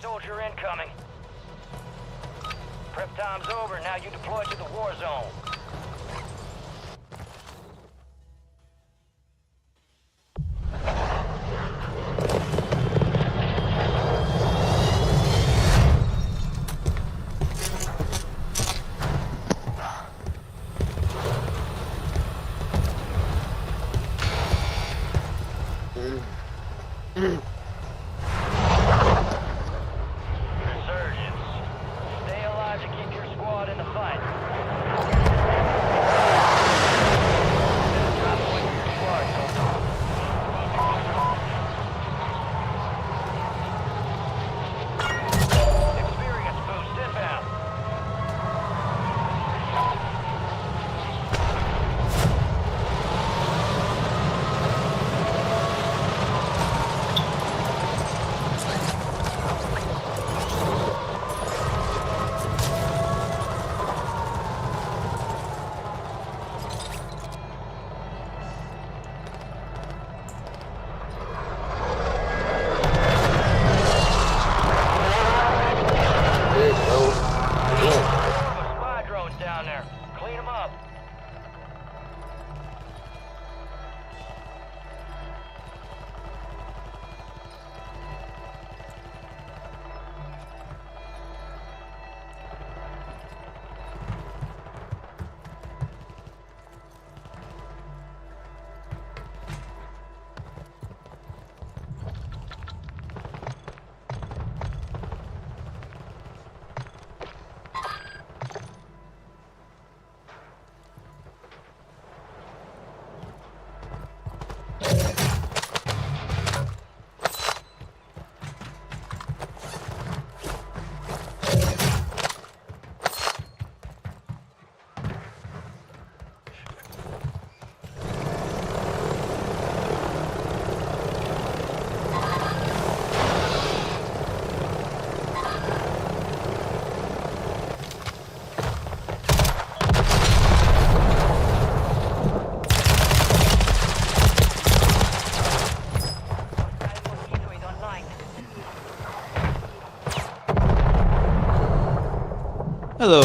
soldier incoming. Prep time's over, now you deploy to the war zone. Resurgence. Stay alive to keep your squad in the fight. Drop point for your squad. Experience boost inbound. Spy drones down there. Clean them up. Hello,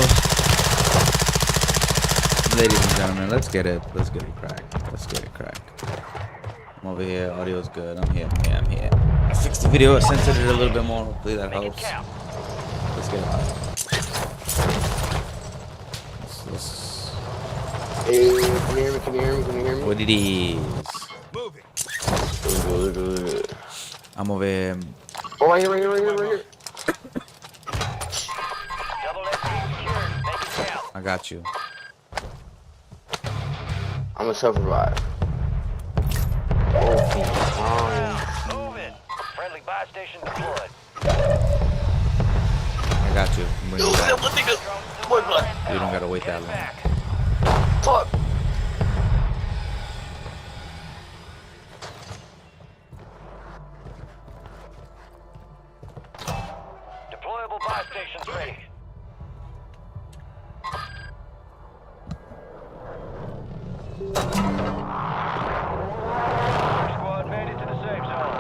ladies and gentlemen. Let's get it cracked. Let's get it cracked. I'm over here. Audio's good. I'm here. I fixed the video. I censored it a little bit more. Hopefully that helps. Let's get it. Hey, can you hear me? What it is? I'm over here. Oh, right here. Double XP secured. Make it count. I got you. I'm gonna self-revive. Okay, fine. Move it. Friendly buy station deployed. I got you. I'm bringing you back. You don't gotta wait that long. Back. Fuck. Deployable buy stations ready. Squad made it to the safe zone.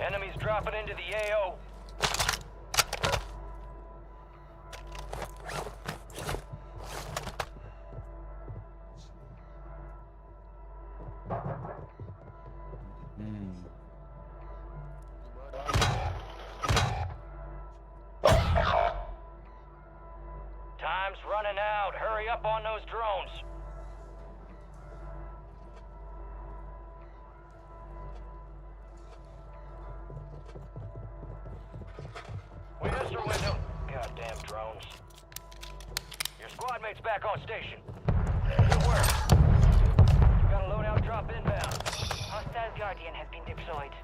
Enemies dropping into the AO. Time's running out. Hurry up on those drones. We missed our window. Goddamn drones. Your squad mate's back on station. Good work. You got a loadout drop inbound. Hostile Guardian has been deployed.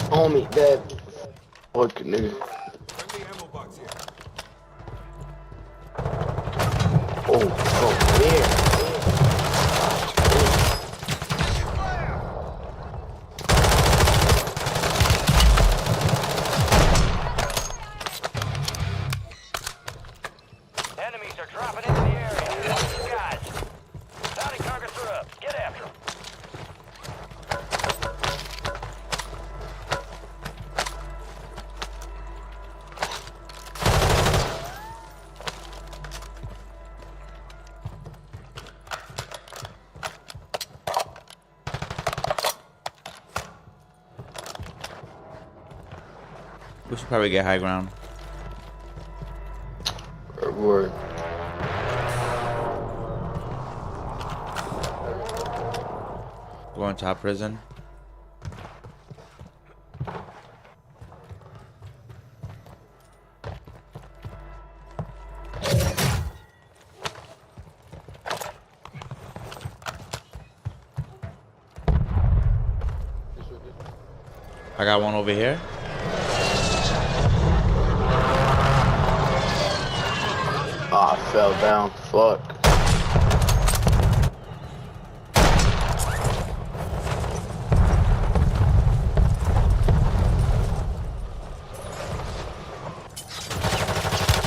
Homie, dead. Fucking nigga. Oh, yeah. We should probably get high ground. Word. Go on top prison. I got one over here. Ah, I fell down. Fuck.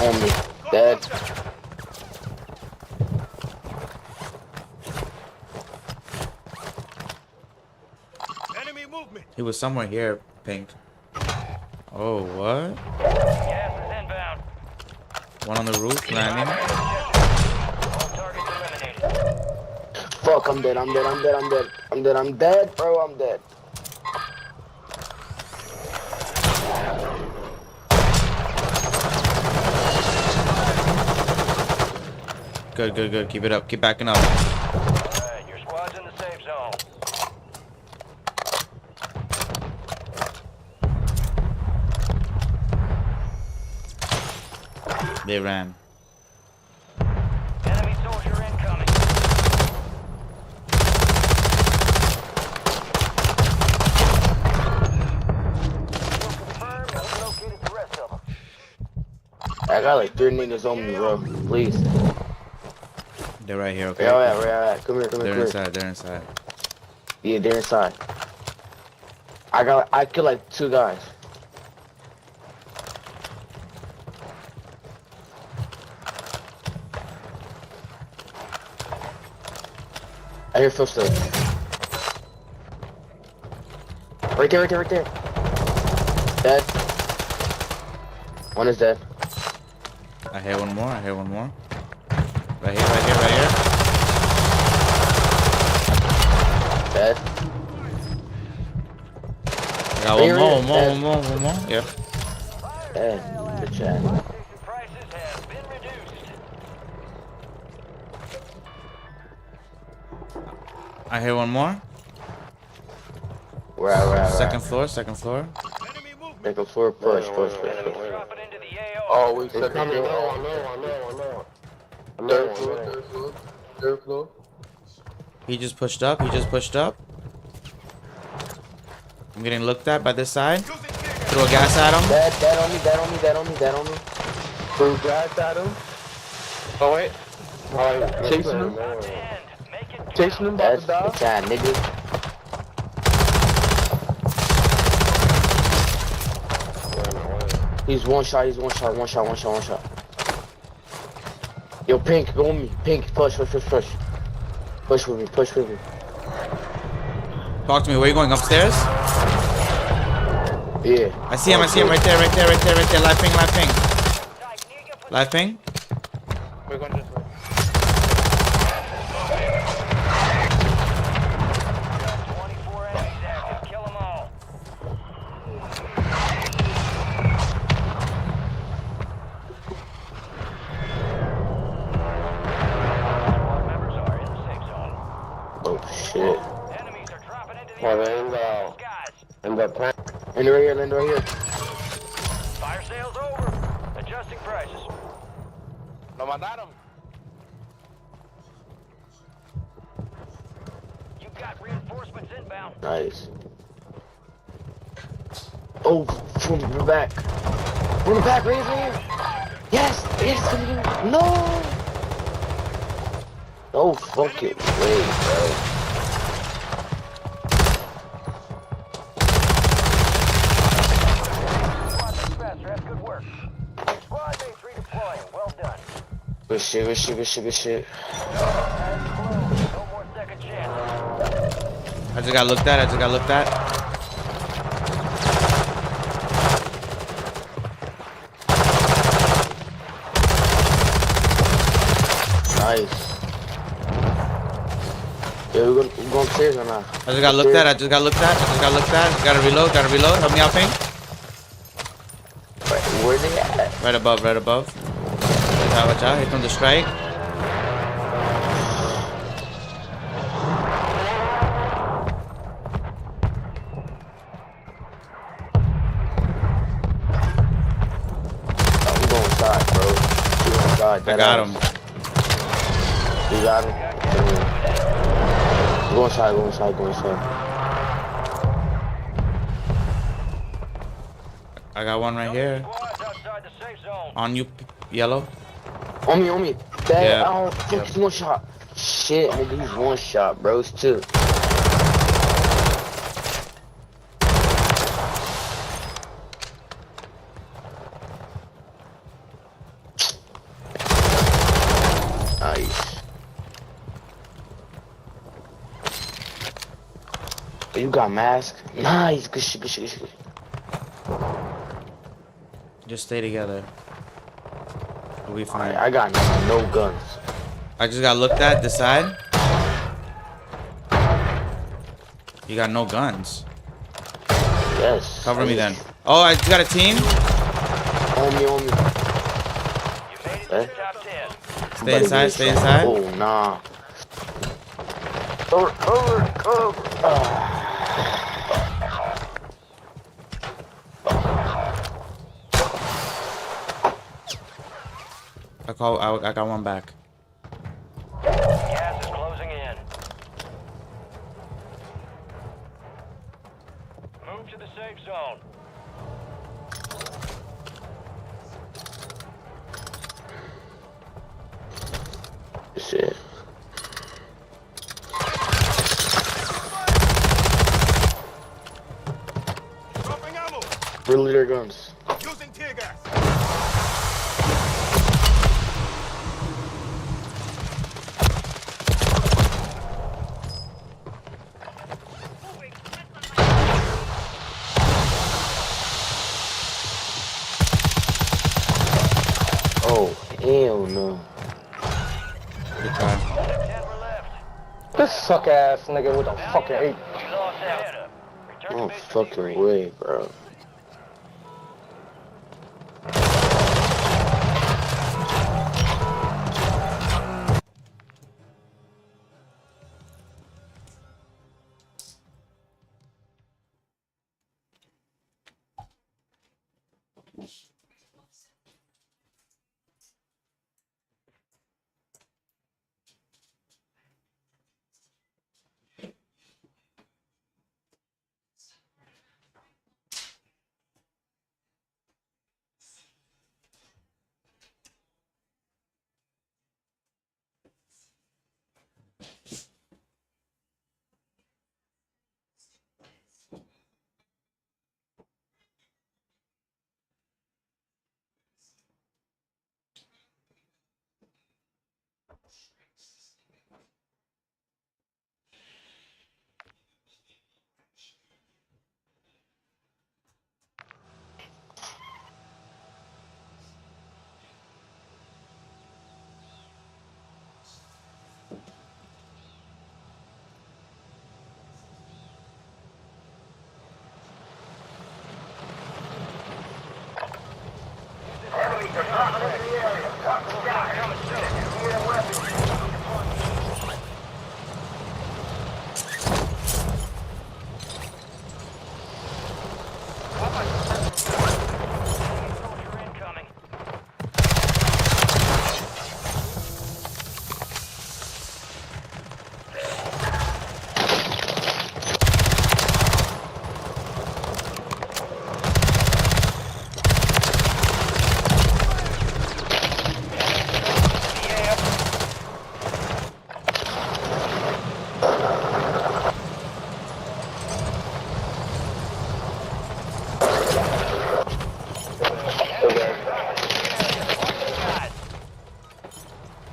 On me. Dead. Enemy movement. He was somewhere here, Pink. Oh, what? Gas is inbound. One on the roof landing. All targets eliminated. Fuck, I'm dead. I'm dead. I'm dead. I'm dead. I'm dead. I'm dead, bro. I'm dead. Good, good, good. Keep it up. Keep backing up. Alright, your squad's in the safe zone. They ran. Enemy soldier incoming. Confirmed, I've located the rest of them. I got like 3 niggas on me, bro. Please. They're right here, okay? Where y'all at? Where y'all at? Come here. Come here. They're Come here. inside. They're inside. Yeah, they're inside. I killed like 2 guys. I hear footsteps. Right there, right there, right there. Dead. One is dead. I hear one more. I hear one more. Right here, right here, right here. Dead. I got Right one here, more, right one here. more, one more, one more. Yep. Dead. Good chat. Station prices have been reduced. I hear one more. Where at? Second floor, second floor. Enemy movement. Second floor, push. Enemies dropping into the AO. Oh, we second coming. floor. I know. Third floor. Third floor. He just pushed up. He just pushed up. I'm getting looked at by this side. Throw a gas at him. Dead on me, dead on me, dead on me, dead on me. Threw gas at him. Oh wait. Alright, chasing him. End. Make it Chasing him about That's to die. the chat, nigga. He's one shot, one shot. Yo, Pink, go on me. Pink, push. Push with me. Talk to me. Where you going? Upstairs? Yeah. I see him. I see him right there. Right there. Live ping. Live ping. We're going this way. 24 enemies active. Kill them all. Squad members are in the safe zone. Oh, shit. Enemies are dropping into the Well, AO. then, Guys, in the plant. Land right here. fire sales over. Adjusting prices. Lo mataron. You've got reinforcements inbound. Nice. Oh, from the back. Right here. Yes, come here. No. Oh, fuck it. Wait, bro. Squad mates faster. That's good work. Squad mates redeploying. Well done. Good shit. No more second chance. I just got looked at. Nice. Yeah, we're going upstairs or not? I just got looked at. Gotta reload. Help me out, ping. Where they at? Right above, right above. Watch out. Here comes the strike. I'm going inside, bro. You inside. I got him. You got him? Go inside, go inside, go inside. I got one right here. Squads outside the safe zone. On you, yellow. On me. Bad. Yeah. Oh, fuck, he's one shot. Shit, nigga, he's one shot, bro. It's two. Nice. You got mask? Nice. Good shit, good shit, good shit. Just stay together. We'll be fine. Alright, I got no guns. I just got looked at this side. You got no guns. Yes. Cover me then. Oh, I got a team. On me. You made it to Eh? the top 10. Stay inside, stay inside. Oh, nah. Cover. I got one back. Gas is closing in. Move to the safe zone. Shit. Dropping ammo. Really, their guns. Using tear gas. Oh, hell no. Good try. 10 were left. This suck ass nigga with a fucking 8. You lost that. Return to No base to fucking debrief. way, bro.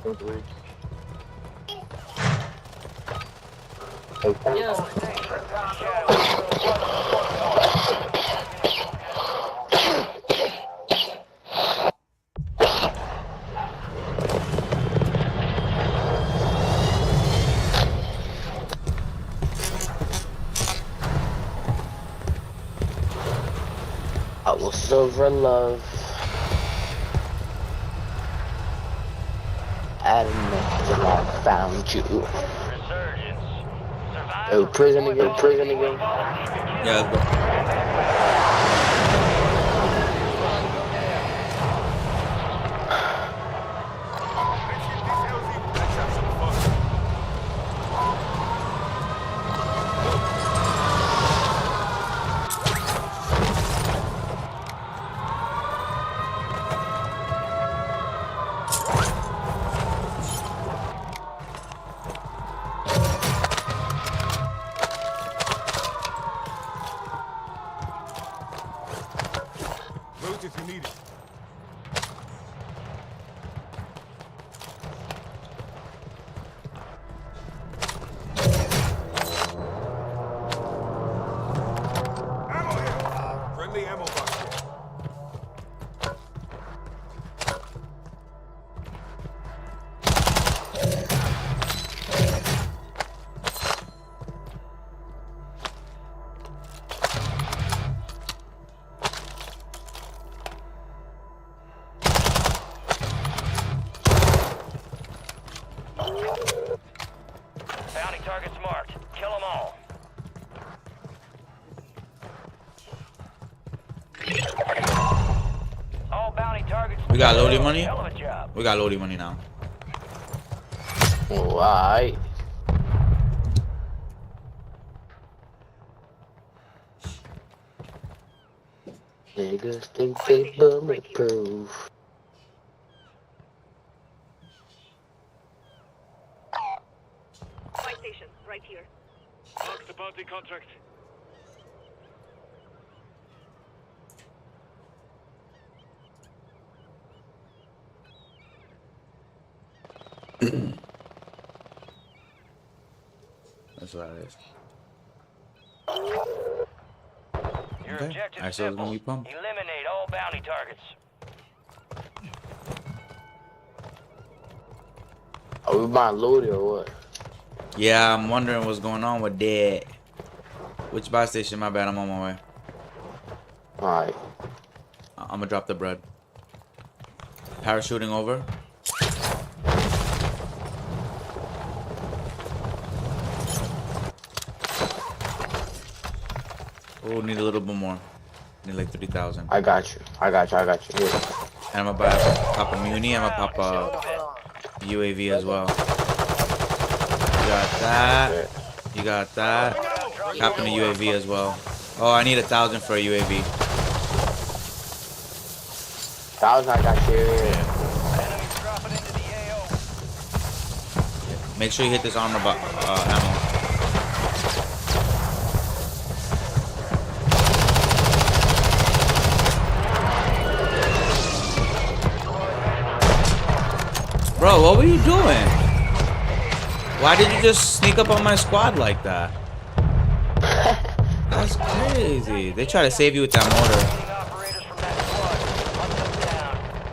Soldier incoming. will silver love. And till I found you. Resurgence. Survive Oh, prison again, prison again. Yeah, let's go. Let's have some fun. Loot if you need it. Ammo here. Friendly ammo box here. Bounty targets marked. Kill them all. All bounty targets. We got loading money? Hell of a job. We got loading money now. Alright. Niggas think they bulletproof. My station, right here. Mark the bounty contract. That's what it is. Your Okay. objective I said it was gonna be simple. pumped. Eliminate all bounty targets. Are we buying loaded or what? Yeah, I'm wondering what's going on with that. Which buy station? My bad, I'm on my way. Alright. I'm gonna drop the bread. Parachuting over. Oh, need a little bit more. Need like 3,000. I got you. I got you. I got you. Here. And I'm gonna pop a muni. I'm gonna pop a UAV as well. You got that. You got that. Popping a UAV as well. Oh, I need 1,000 for a UAV. 1,000, I got you. Enemies dropping into the AO. Make sure you hit this armor ammo. Bro, what were you doing? Why did you just sneak up on my squad like that? That's crazy. They try to save you with that mortar. Operators from that squad. Hunt them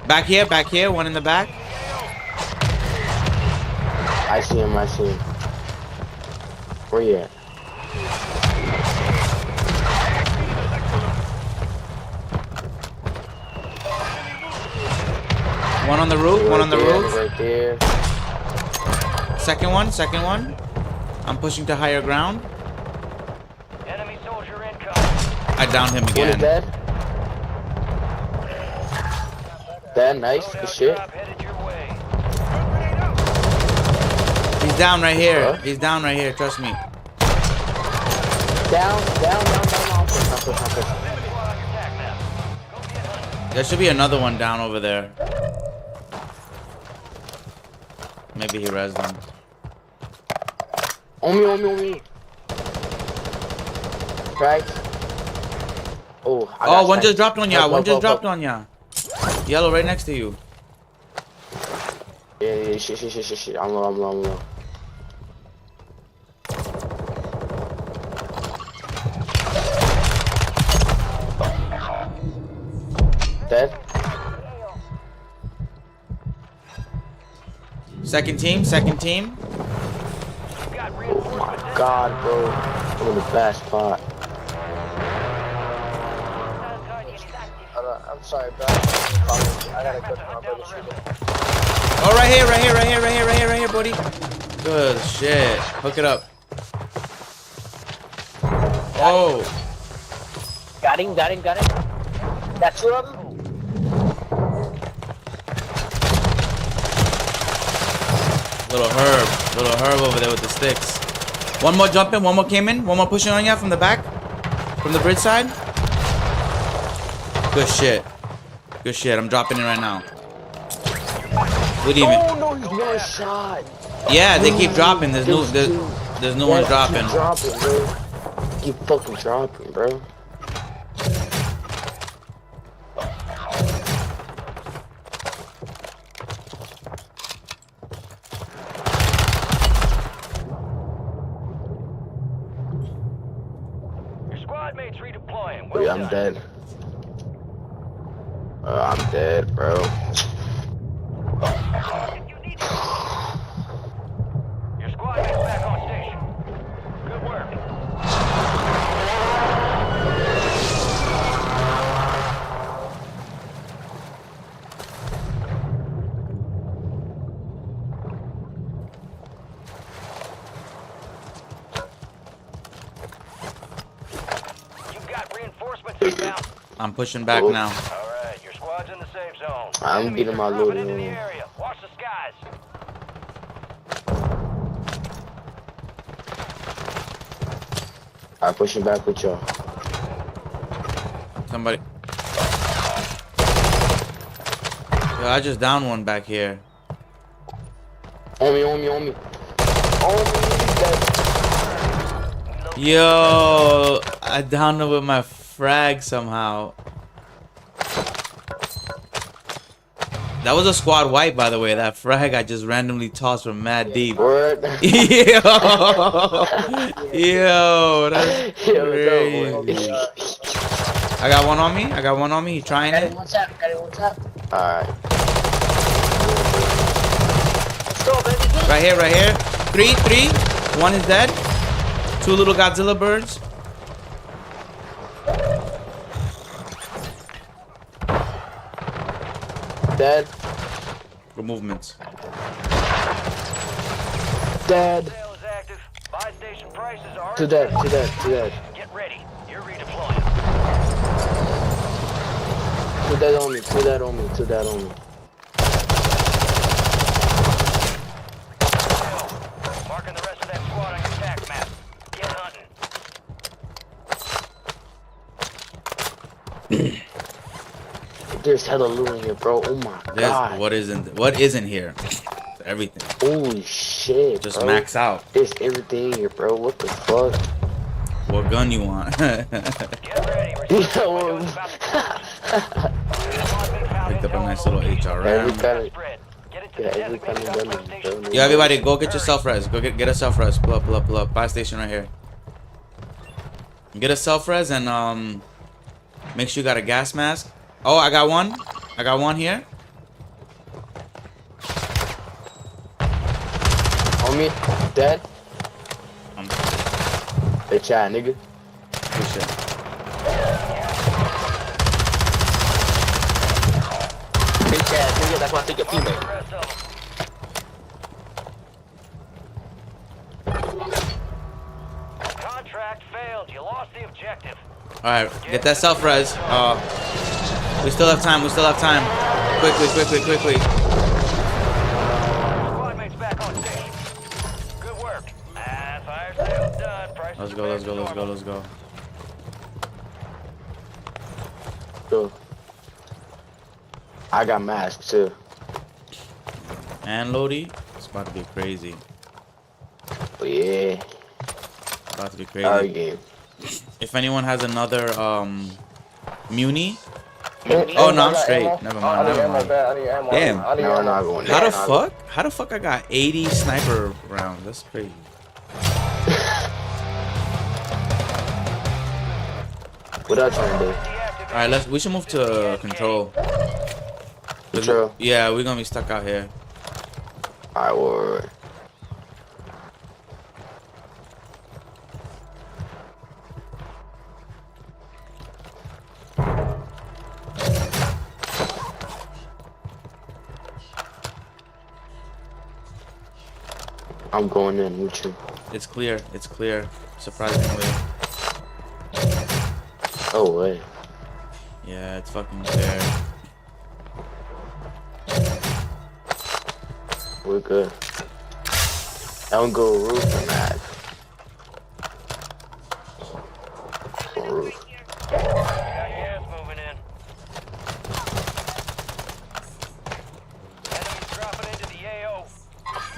down. Back here, one in the back. I see him. I see him. Where you at? One on the roof, one on the roof. Right there. Second one. I'm pushing to higher ground. Enemy soldier incoming. I downed him One is again. dead. Dead, nice. Good shit. Drop headed your way. He's down right here. Huh? He's down right here. Trust me. Down. I'll push. Squad on your attack map. Go get hunting. There should be another one down over there. Maybe he rezzed them. On me. Right. Oh, I got Oh, one just sniped. dropped on ya. Up, One up, just up, dropped up. on ya. Yellow right next to you. Yeah, shit. I'm low. Dead. Second team. You've got Oh reinforcements my inbound. god, bro. I'm in the bad spot. Hostile Guardian is active. no. I'm sorry, bro. I gotta go to my brother's shooting. Oh, right here, right here, right here, right here, right here, right here, buddy. Good shit. Hook it up. Oh. Got him. Got two of them? Little herb over there with the sticks. One more jumping, one more came in, one more pushing on you from the back, from the bridge side. Good shit. Good shit. I'm dropping it right now. What even? Oh no, he's one shot. Yeah, they keep dropping. There's no one dropping. Keep dropping, bro. Keep fucking dropping, bro. Your squad mates redeploying. Oh, yeah, I'm dead. I'm dead, bro. Your squad mates back on station. Good work. You've got reinforcements inbound. I'm pushing back now. All right, your squad's in the safe zone. I'm Enemies getting are my dropping loot into the in. area. Watch the skies. I'm pushing back with y'all. Somebody. Yo, I just downed one back here. On me. Dead. Yo, I downed him with my frag somehow. That was a squad wipe, by the way. That frag I just randomly tossed from mad deep. Word. Yo, that's crazy. I got one on me. He's trying it. Got it. Alright. Right here. Three. One is dead. Two little Godzilla birds. Dead. Good movements. Dead. Sale is active. Buy station prices are Two dead. Get ready. You're redeploying. Two dead on me. Marking the rest of that squad on your attack map. Get hunting. There's hella loot in here, bro. Oh my god. What isn't here? Everything. Holy shit, Just bro. max out. There's everything here, bro. What the fuck? What gun you want? Get ready. Picked Picked up a nice little Every HRM. kind of, Get it to yeah, the every kind of gun, designated station. bro. Yo, everybody, go get your self-res. Go get a self-res. Pull up. Buy station right here. Get a self-res and make sure you got a gas mask. Oh, I got one here. On me, dead. Bitch ass nigga. Good shit. Bitch ass nigga. That's why I take your teammate. The rest of them. Contract failed. You lost the objective. All right, get that self-res. We still have time. Quickly. Squad mates back on station. Good work. Fire sale's done. Prices Let's are go. back to normal. Go. I got masks too. And Lodi, it's about to be crazy. But yeah. About to be crazy. Alright, game. If anyone has another muni. Oh no, I'm straight. Never mind. Damn. No, I'm not going How there. the fuck? How the fuck I got 80 sniper rounds? That's crazy. What else trying to do? All right, we should move to control. Control. Yeah, we're gonna be stuck out here. Alright, word. I'm going in with you. It's clear. It's clear. Surprisingly. Oh wait. Yeah, it's fucking clear. We're good. I don't go roof or not. Roof. Got gas moving in. Enemies dropping into the AO.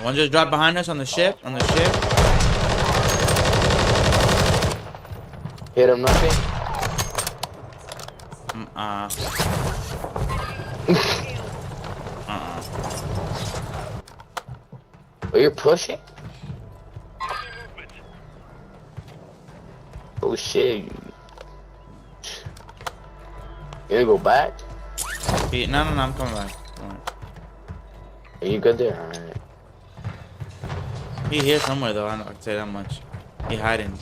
One just dropped behind us on the ship. On the ship. Hit him, nothing. Oh, you're pushing? Oh shit. You gonna go back? No, I'm coming back. Alright. Are you good there? Alright. He here somewhere though. I can say that much. He hiding.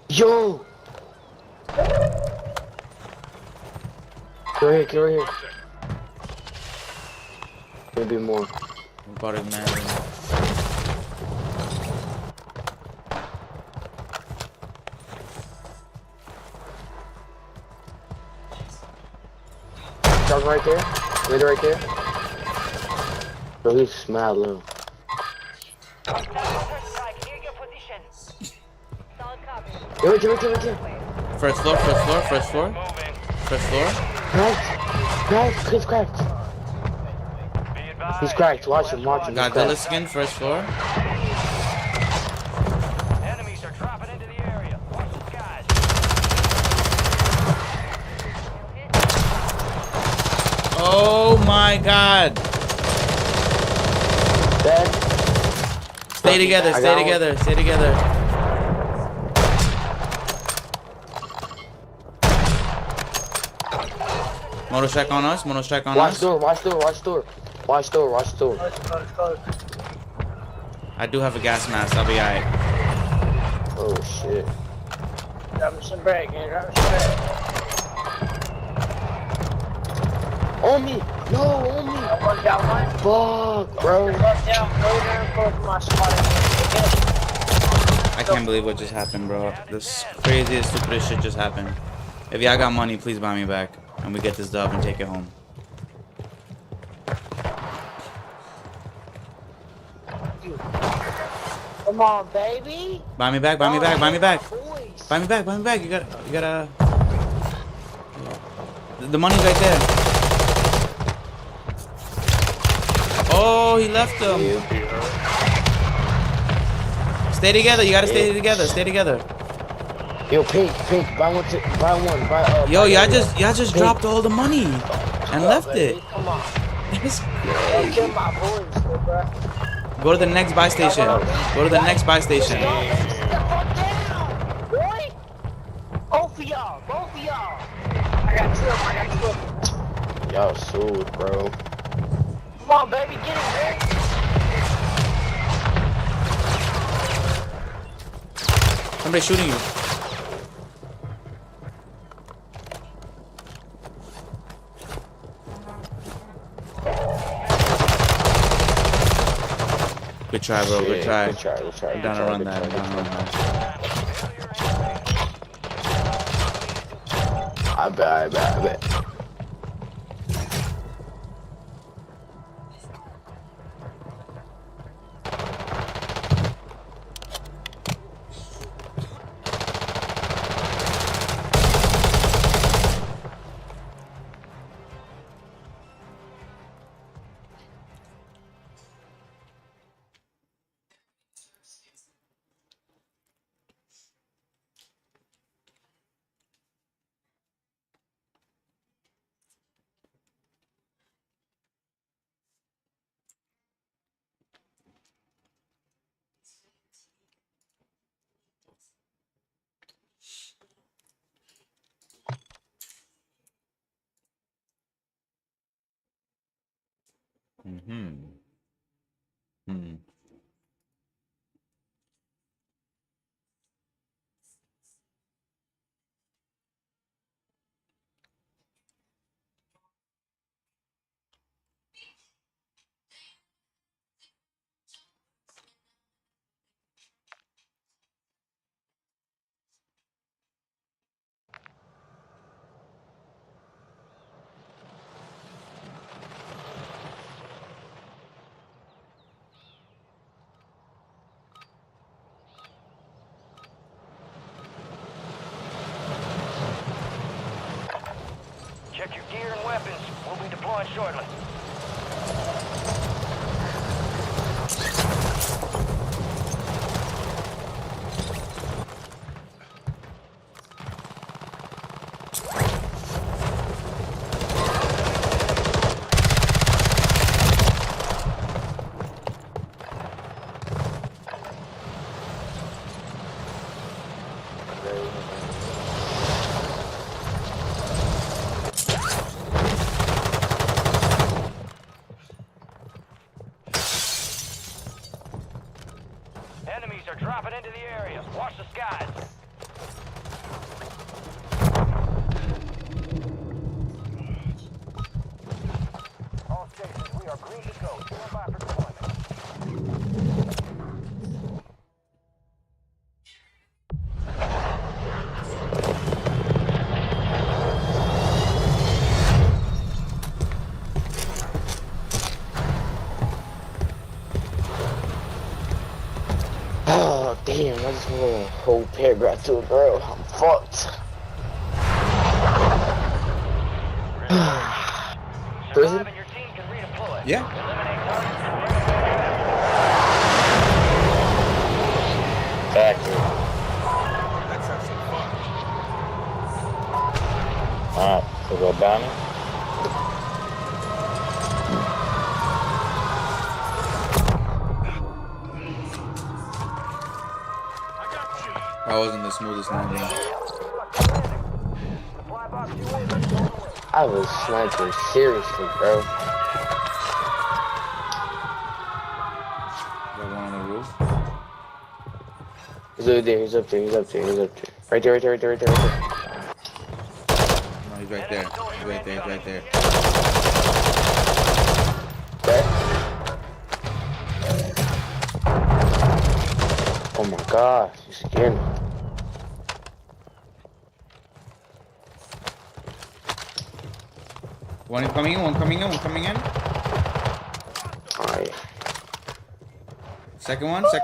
Yo! Get right here. Maybe more. About it, man. Dog right there. Lid right there. Bro, he's mad low. Right here. First floor. First floor. Cracked. He's cracked. Be advised. He's cracked. Watch him. He's Godzilla cracked. skin. First floor. Enemies are dropping into the area. Watch the skies. Oh my God. Dead. Stay together. I Stay got together. Stay together. Moto strike on us. Moto strike on Watch us. door. Watch door. I do have a gas mask. I'll be alright. Oh shit. Drop me some bread, man. Drop me some bread. On me. No, on me. I worked out one. Fuck, bro. Go down, for my spot. I can't believe what just happened, bro. This craziest, stupidest shit just happened. If y'all got money, please buy me back. And we get this dub and take it home. Come on, baby. Buy me back. Boys. You gotta. The money's right there. Oh, he left them. Stay together. You gotta stay together. Yo, pink. Buy one. Yo, y'all just dropped all the money and left it. Come on. It's Don't kill my boys, bro. Go to the next buy station. Go to the next buy station. Sit the fuck down, boy. Both of y'all. I got two of them. Y'all sued, bro. Come on, baby. Get him, baby. Somebody's shooting you. Good try, bro. Good try. Good try. I'm down to run that. I bet. gear and weapons. We'll be deploying shortly. Enemies are dropping into the area. Watch the skies. All stations, we are green to go. Stand by for deployment. Oh, damn, I just wrote a whole paragraph to a girl. I'm fucked. Prison? Survive and your team can redeploy. Yeah. Eliminate targets. Factory. Let's have some fun. Alright, so go down it. That wasn't the smoothest landing. Supply box UAV. I was sniping seriously, bro. Got one on the roof. He's over there, he's up there, he's up there, he's up there. Right there, right there, right there, right there, right there. No, he's right there. He's right there. He's right there. Okay. Oh my gosh, you scared me. One coming in, one coming in, one coming in. Alright. Second one. Third.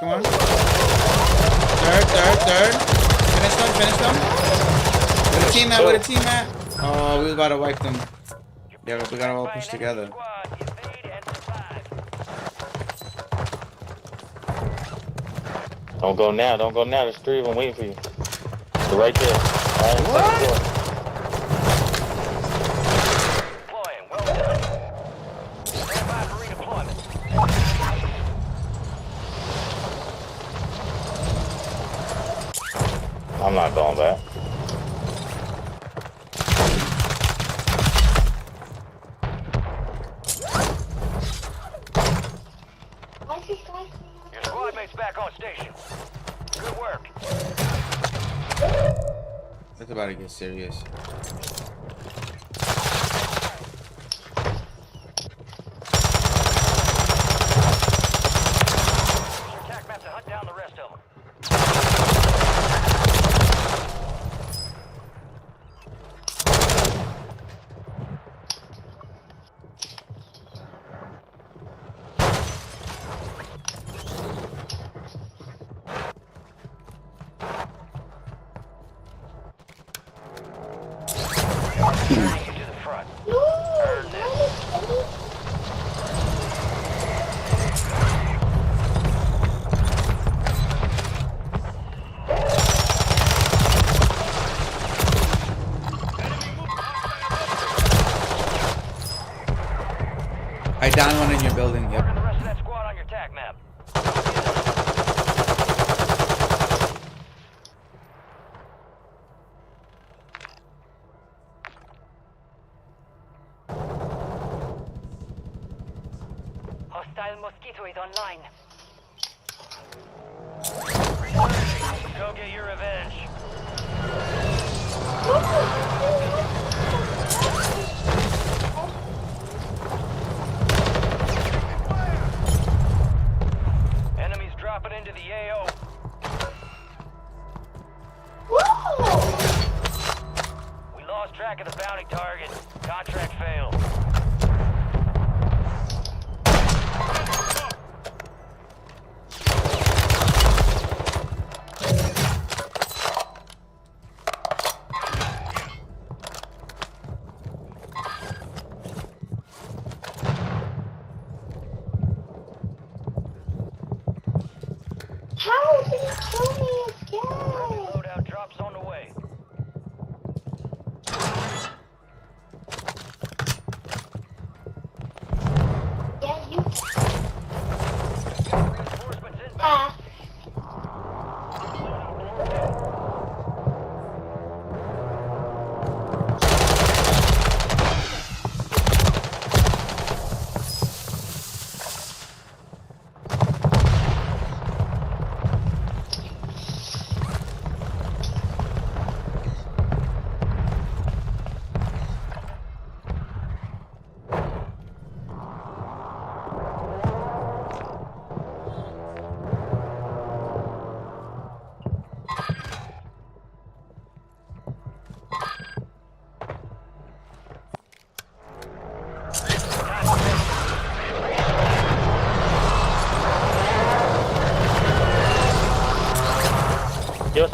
Finish them. Where the team at? Where the team at? Oh, we was about to wipe them. Yeah, we gotta all push together. Squad, evade and survive. Don't go now, don't go now. There's 3 of them waiting for you. They're right there. Alright, What? Deploying. Well done. Stand by for redeployment. I'm not going back. Your squad mate's back on station. Good work. It's about to get serious. Your attack map to hunt down the rest of them. To the front. Earn this. I down one in your building. Yep. Marking the rest of that squad on your attack map. Hostile mosquito is online. Go get your revenge. Enemies dropping into the AO. We lost track of the bounty target. Contract failed.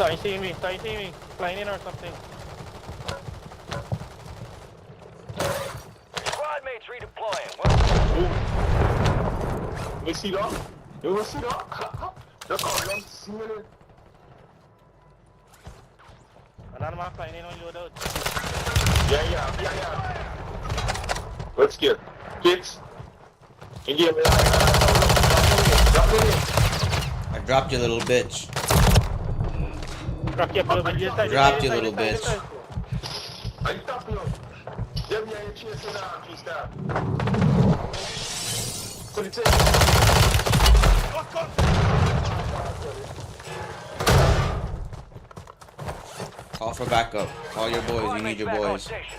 starting seeing me. Flying in or something. Squad mates redeploying. Well, You see that? You see that? That's all I'm seeing. Another man flying in on you though. Yeah. Let's get kids. In here, man. I dropped you, little bitch. Drop you, little bitch. Dropped you, little bitch. Are you stopping up? There we are chasing now, please stop. Put it in. Call for backup. Call your boys. You need your back on boys. station.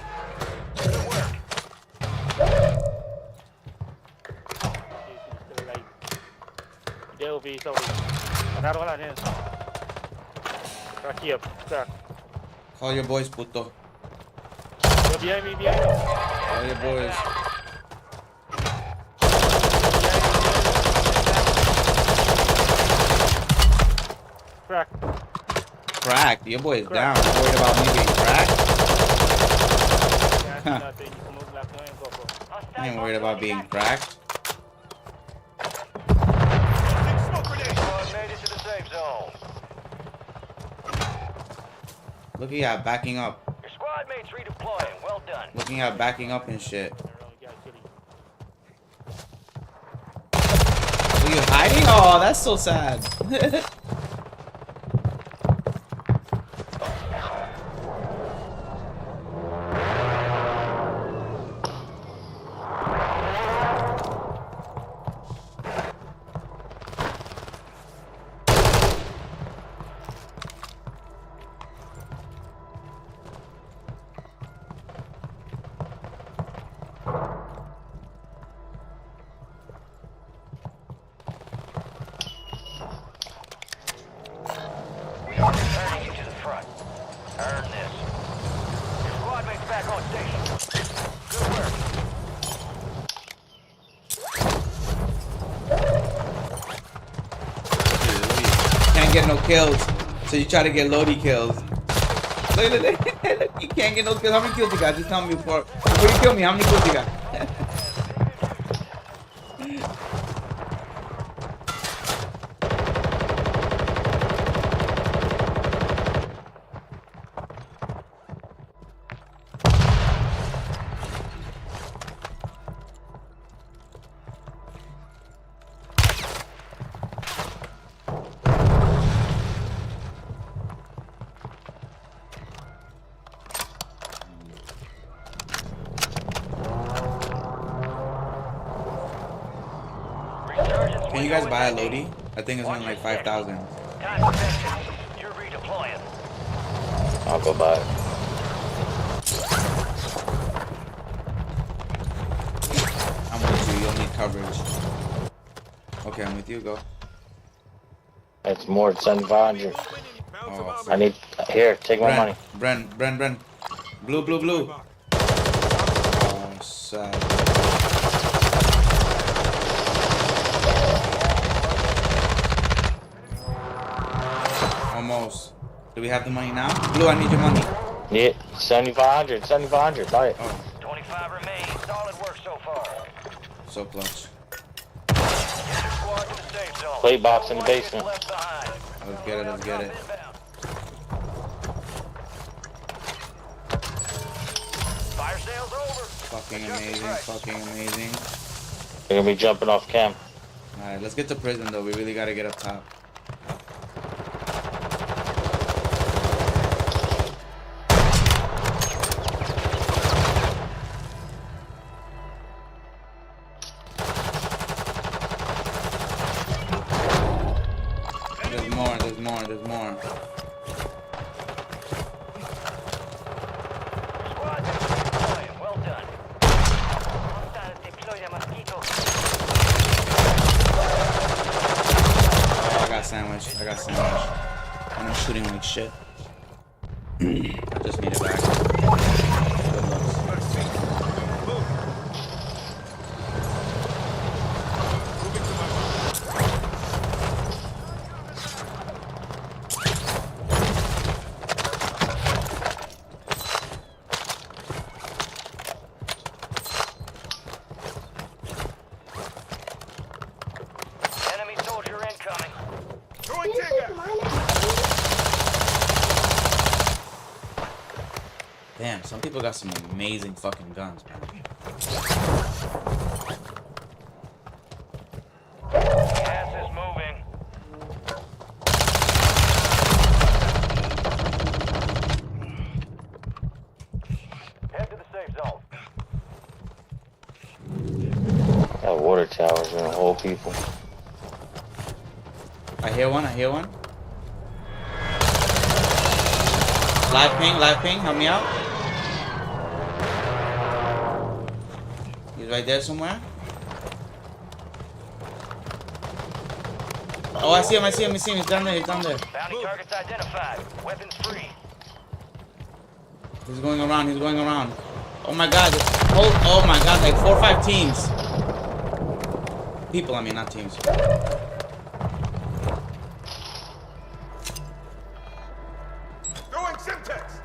Good work. They'll be sorry. Another one in. Rock here. Call your boys, puto. They're behind me. Call your boys. Crack. Cracked. Your boy is down. You worried about me being cracked? I ain't worried about being cracked. Smoke grenade. Squad made it to the safe zone. Looking at backing up. Your squad mates redeploying. Well done. Looking at backing up and shit. Are you hiding? Oh, that's so sad. Turning you to the front. Earn this. Your squad mates back on station. Good work. Can't get no kills, so you try to get loady kills. Look, you can't get no kills. How many kills you got? Just tell me before you kill me. How many kills you got? Can you guys buy a Lodi? I think it's only like 5,000. Time for vengeance. You're redeploying. I'll go buy it. I'm with you. You'll need coverage. Okay, I'm with you. Go. It's more than 7,500. Oh, I need, here, take my money. Bren. Blue. Oh, sad. Almost. Do we have the money now? Blue, I need your money. Yeah, 7,500, buy it. Oh, 25 remain. Solid work so far. so clutch. Get your squad to the safe zone. Play box in the No one gets basement. left behind. Let's get it. Let's get it. Inbound. Fire sales over. Fucking Adjust the amazing. price. Fucking amazing. They're gonna be jumping off cam. Alright, let's get to prison though. We really gotta get up top. There's more. Squad mates redeploying. Well done. Hostiles deploy the mosquito. Oh, I got sandwiched. And I'm shooting like shit. I just need it back. Good looks. Some people got some amazing fucking guns, man. Gas is moving. Head to the safe zone. That water tower's gonna hold people. I hear one, I hear one. Live ping, help me out. He's right there somewhere. Oh, I see him, he's down there, Bounty targets identified. Weapons free. He's going around. Oh my god, oh my god, like 4 or 5 teams. People, I mean, not teams. Throwing Simtex.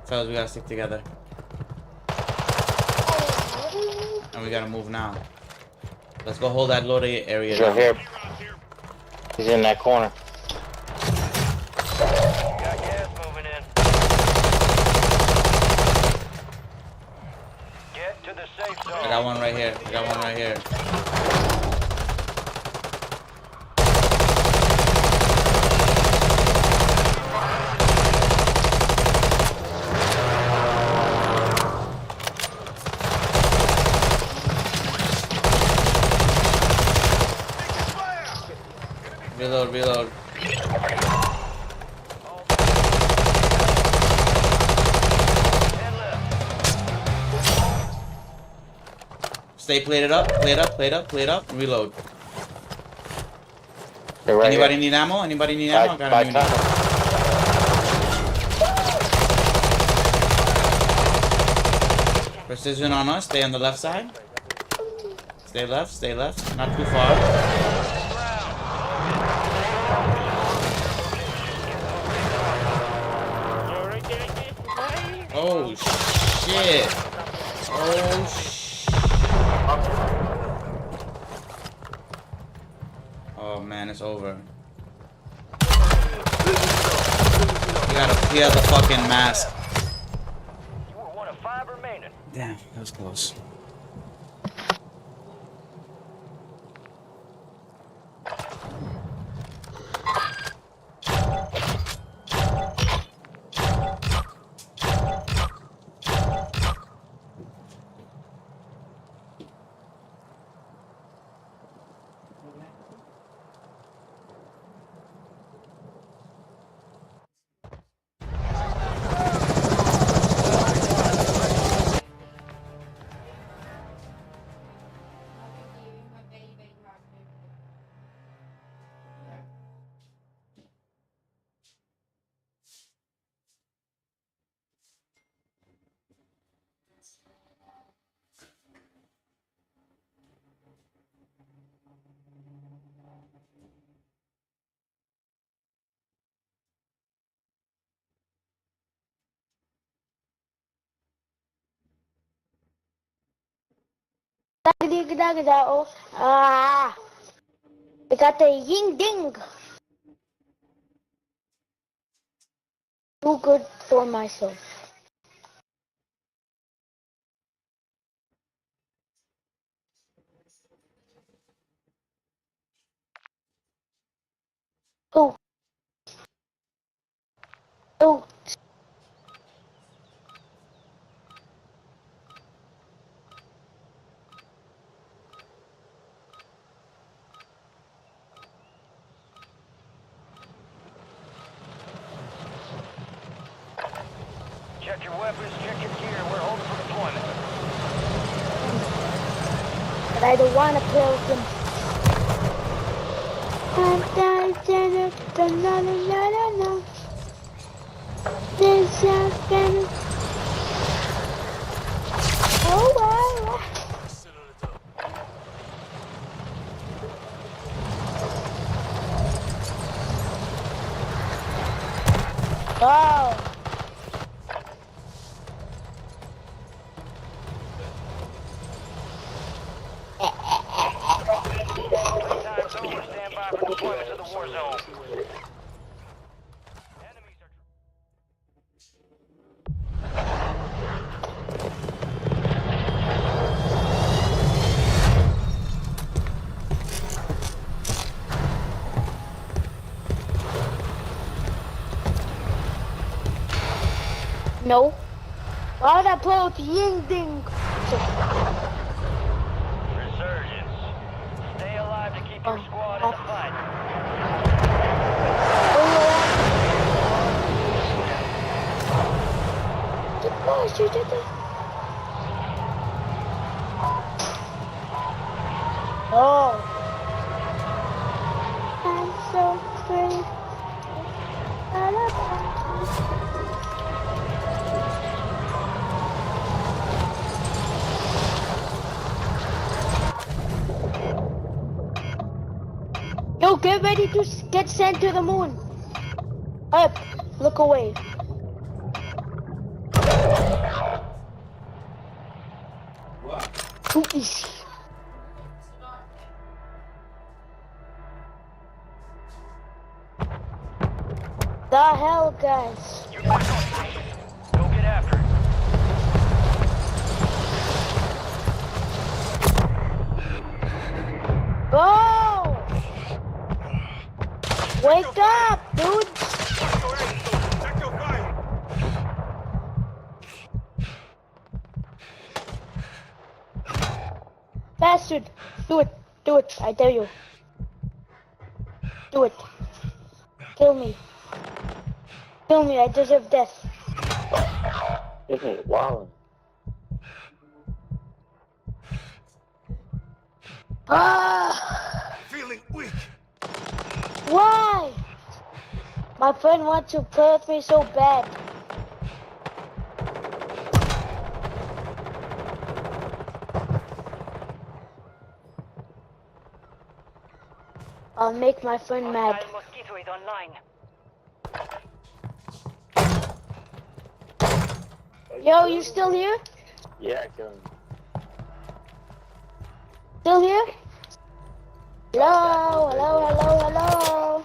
Fellas, we gotta stick together. And we gotta move now. Let's go hold that loaded area. He's right here. He's in that corner. Got gas moving in. Get to the safe zone. I got one right here. Reload. Stay plated up, reload. They're right Anybody here. need ammo? I got a new By Precision on us, stay on the left side. Stay left, not too far. Oh shit! Oh man, it's over. You gotta peel the fucking mask. You were one of 5 remaining. Damn, that was close. Ah, I got the ying ding. Too good for myself. Oh. Oh. Check your weapons, check your gear. We're holding for deployment. But I don't want to play with him. Oh, wow. Oh. 5 for deployment to the war zone. Enemies are... No. Why would I play with the Ying Ding? Resurgence. Stay alive to keep your squad in the fight. Oh. I'm so free. Yo, get ready to get sent to the moon. Up, look away. Too easy. The hell, guys? You're back on station. Go get after it. Go! Wake up, dude! Check your fire. Bastard! Do it! Do it! I tell you. Do it. Kill me. Kill me, I deserve death. Wow. Ah! Feeling weak. Why? My friend wants to play with me so bad. I'll make my friend mad. Hostile mosquito is online. Yo, you still here? Yeah, I killed him. Still here? Hello, hello, hello, hello.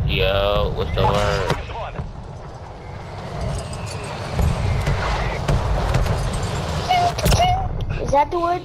Yo, what's the word? Deployment. Is that the word?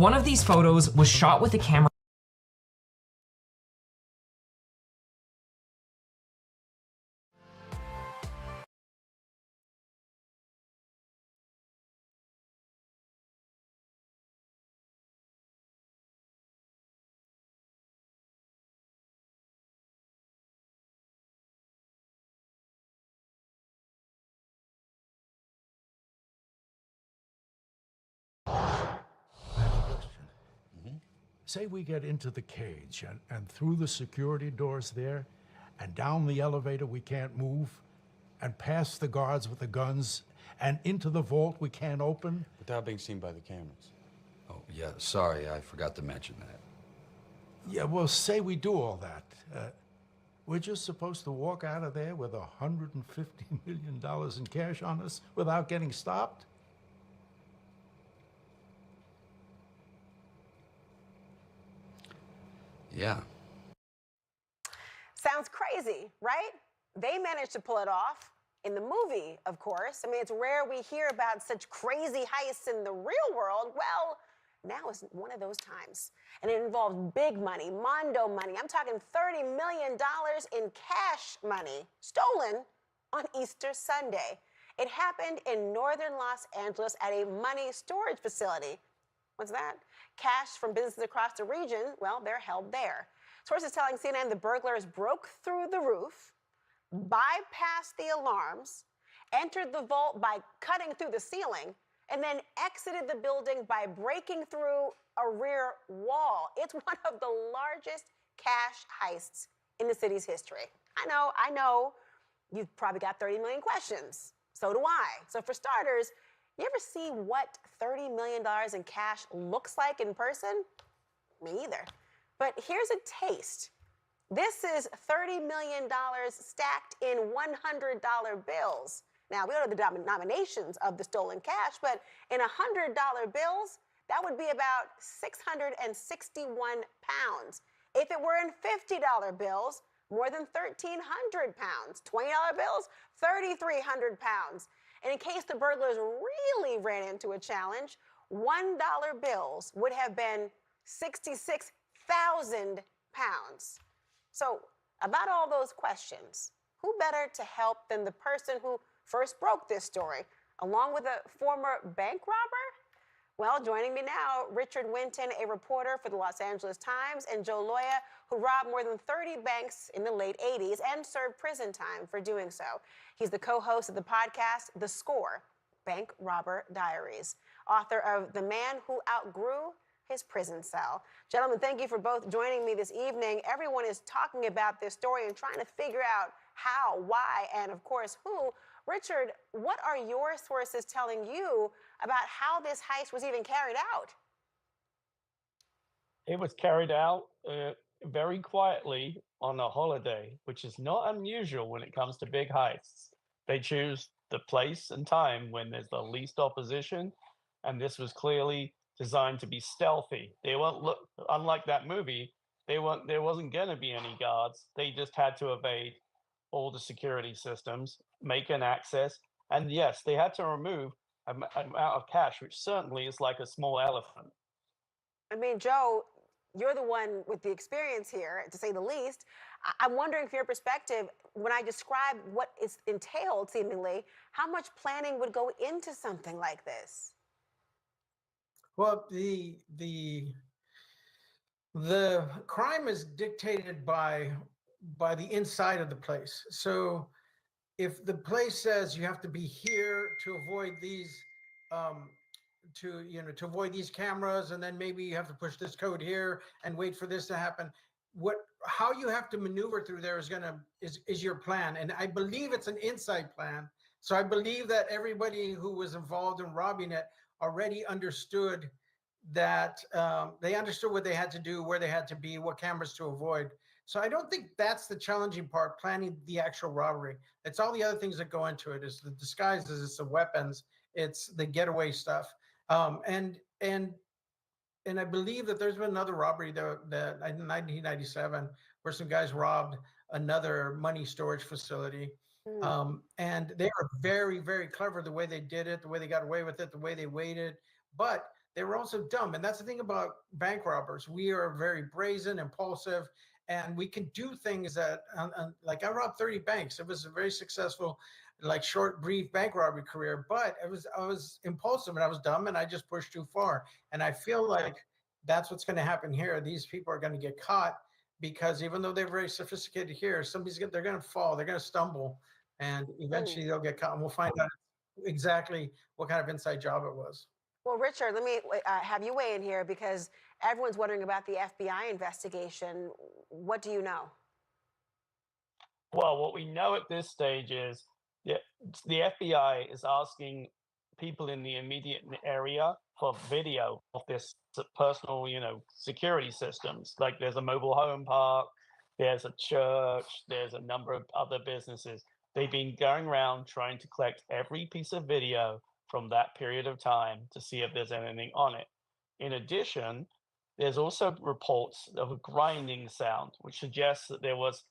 One of these photos was shot with a camera. Say we get into the cage and through the security doors there, and down the elevator we can't move, and past the guards with the guns, and into the vault we can't open. Without being seen by the cameras. Oh, yeah, sorry, I forgot to mention that. Yeah, well, say we do all that. We're just supposed to walk out of there with $150 million in cash on us without getting stopped? Yeah. Sounds crazy, right? They managed to pull it off in the movie, of course. I mean, it's rare we hear about such crazy heists in the real world. Well, now is one of those times. And it involves big money, Mondo money. I'm talking $30 million in cash money stolen on Easter Sunday. It happened in northern Los Angeles at a money storage facility. What's that? Cash from businesses across the region, well, they're held there. Sources telling CNN the burglars broke through the roof, bypassed the alarms, entered the vault by cutting through the ceiling, and then exited the building by breaking through a rear wall. It's one of the largest cash heists in the city's history. I know, you've probably got 30 million questions. So do I. So for starters, you ever see what $30 million in cash looks like in person? Me either. But here's a taste. This is $30 million stacked in $100 bills. Now, we don't know the denominations of the stolen cash, but in $100 bills, that would be about 661 pounds. If it were in $50 bills, more than 1,300 pounds. $20 bills, 3,300 pounds. And in case the burglars really ran into a challenge, $1 bills would have been 66,000 pounds. So, about all those questions, who better to help than the person who first broke this story, along with a former bank robber? Well, joining me now, Richard Winton, a reporter for the Los Angeles Times, and Joe Loya, who robbed more than 30 banks in the late 80s and served prison time for doing so. He's the co-host of the podcast, The Score, Bank Robber Diaries, author of The Man Who Outgrew His Prison Cell. Gentlemen, thank you for both joining me this evening. Everyone is talking about this story and trying to figure out how, why, and of course, who. Richard, what are your sources telling you about how this heist was even carried out? It was carried out very quietly on a holiday, which is not unusual when it comes to big heists. They choose the place and time when there's the least opposition, and this was clearly designed to be stealthy. They won't look, unlike that movie, there wasn't going to be any guards. They just had to evade all the security systems, make an access, and yes, they had to remove an amount of cash, which certainly is like a small elephant. I mean, Joe, you're the one with the experience here, to say the least. I'm wondering, from your perspective, when I describe what is entailed, seemingly, how much planning would go into something like this? Well, the crime is dictated by the inside of the place. So if the place says you have to be here to avoid these to avoid these cameras, and then maybe you have to push this code here and wait for this to happen, how you have to maneuver through there is your plan. And I believe it's an inside plan. So I believe that everybody who was involved in robbing it already understood that they understood what they had to do, where they had to be, what cameras to avoid. So I don't think that's the challenging part, planning the actual robbery. It's all the other things that go into it. It's the disguises, it's the weapons, it's the getaway stuff. And I believe that there's been another robbery that in 1997 where some guys robbed another money storage facility. And they are very, very clever the way they did it, the way they got away with it, the way they waited. But they were also dumb. And that's the thing about bank robbers. We are very brazen, impulsive, and we can do things that, like I robbed 30 banks. It was a very successful, like short, brief bank robbery career, but I was impulsive and I was dumb and I just pushed too far. And I feel like that's what's going to happen here. These people are going to get caught because even though they're very sophisticated here, they're going to fall, they're going to stumble, and eventually they'll get caught. And we'll find out exactly what kind of inside job it was. Well, Richard, let me have you weigh in here because everyone's wondering about the FBI investigation. What do you know? Well, what we know at this stage is the FBI is asking people in the immediate area for video of this personal, security systems. Like there's a mobile home park, there's a church, there's a number of other businesses. They've been going around trying to collect every piece of video from that period of time to see if there's anything on it. In addition, there's also reports of a grinding sound, which suggests that there was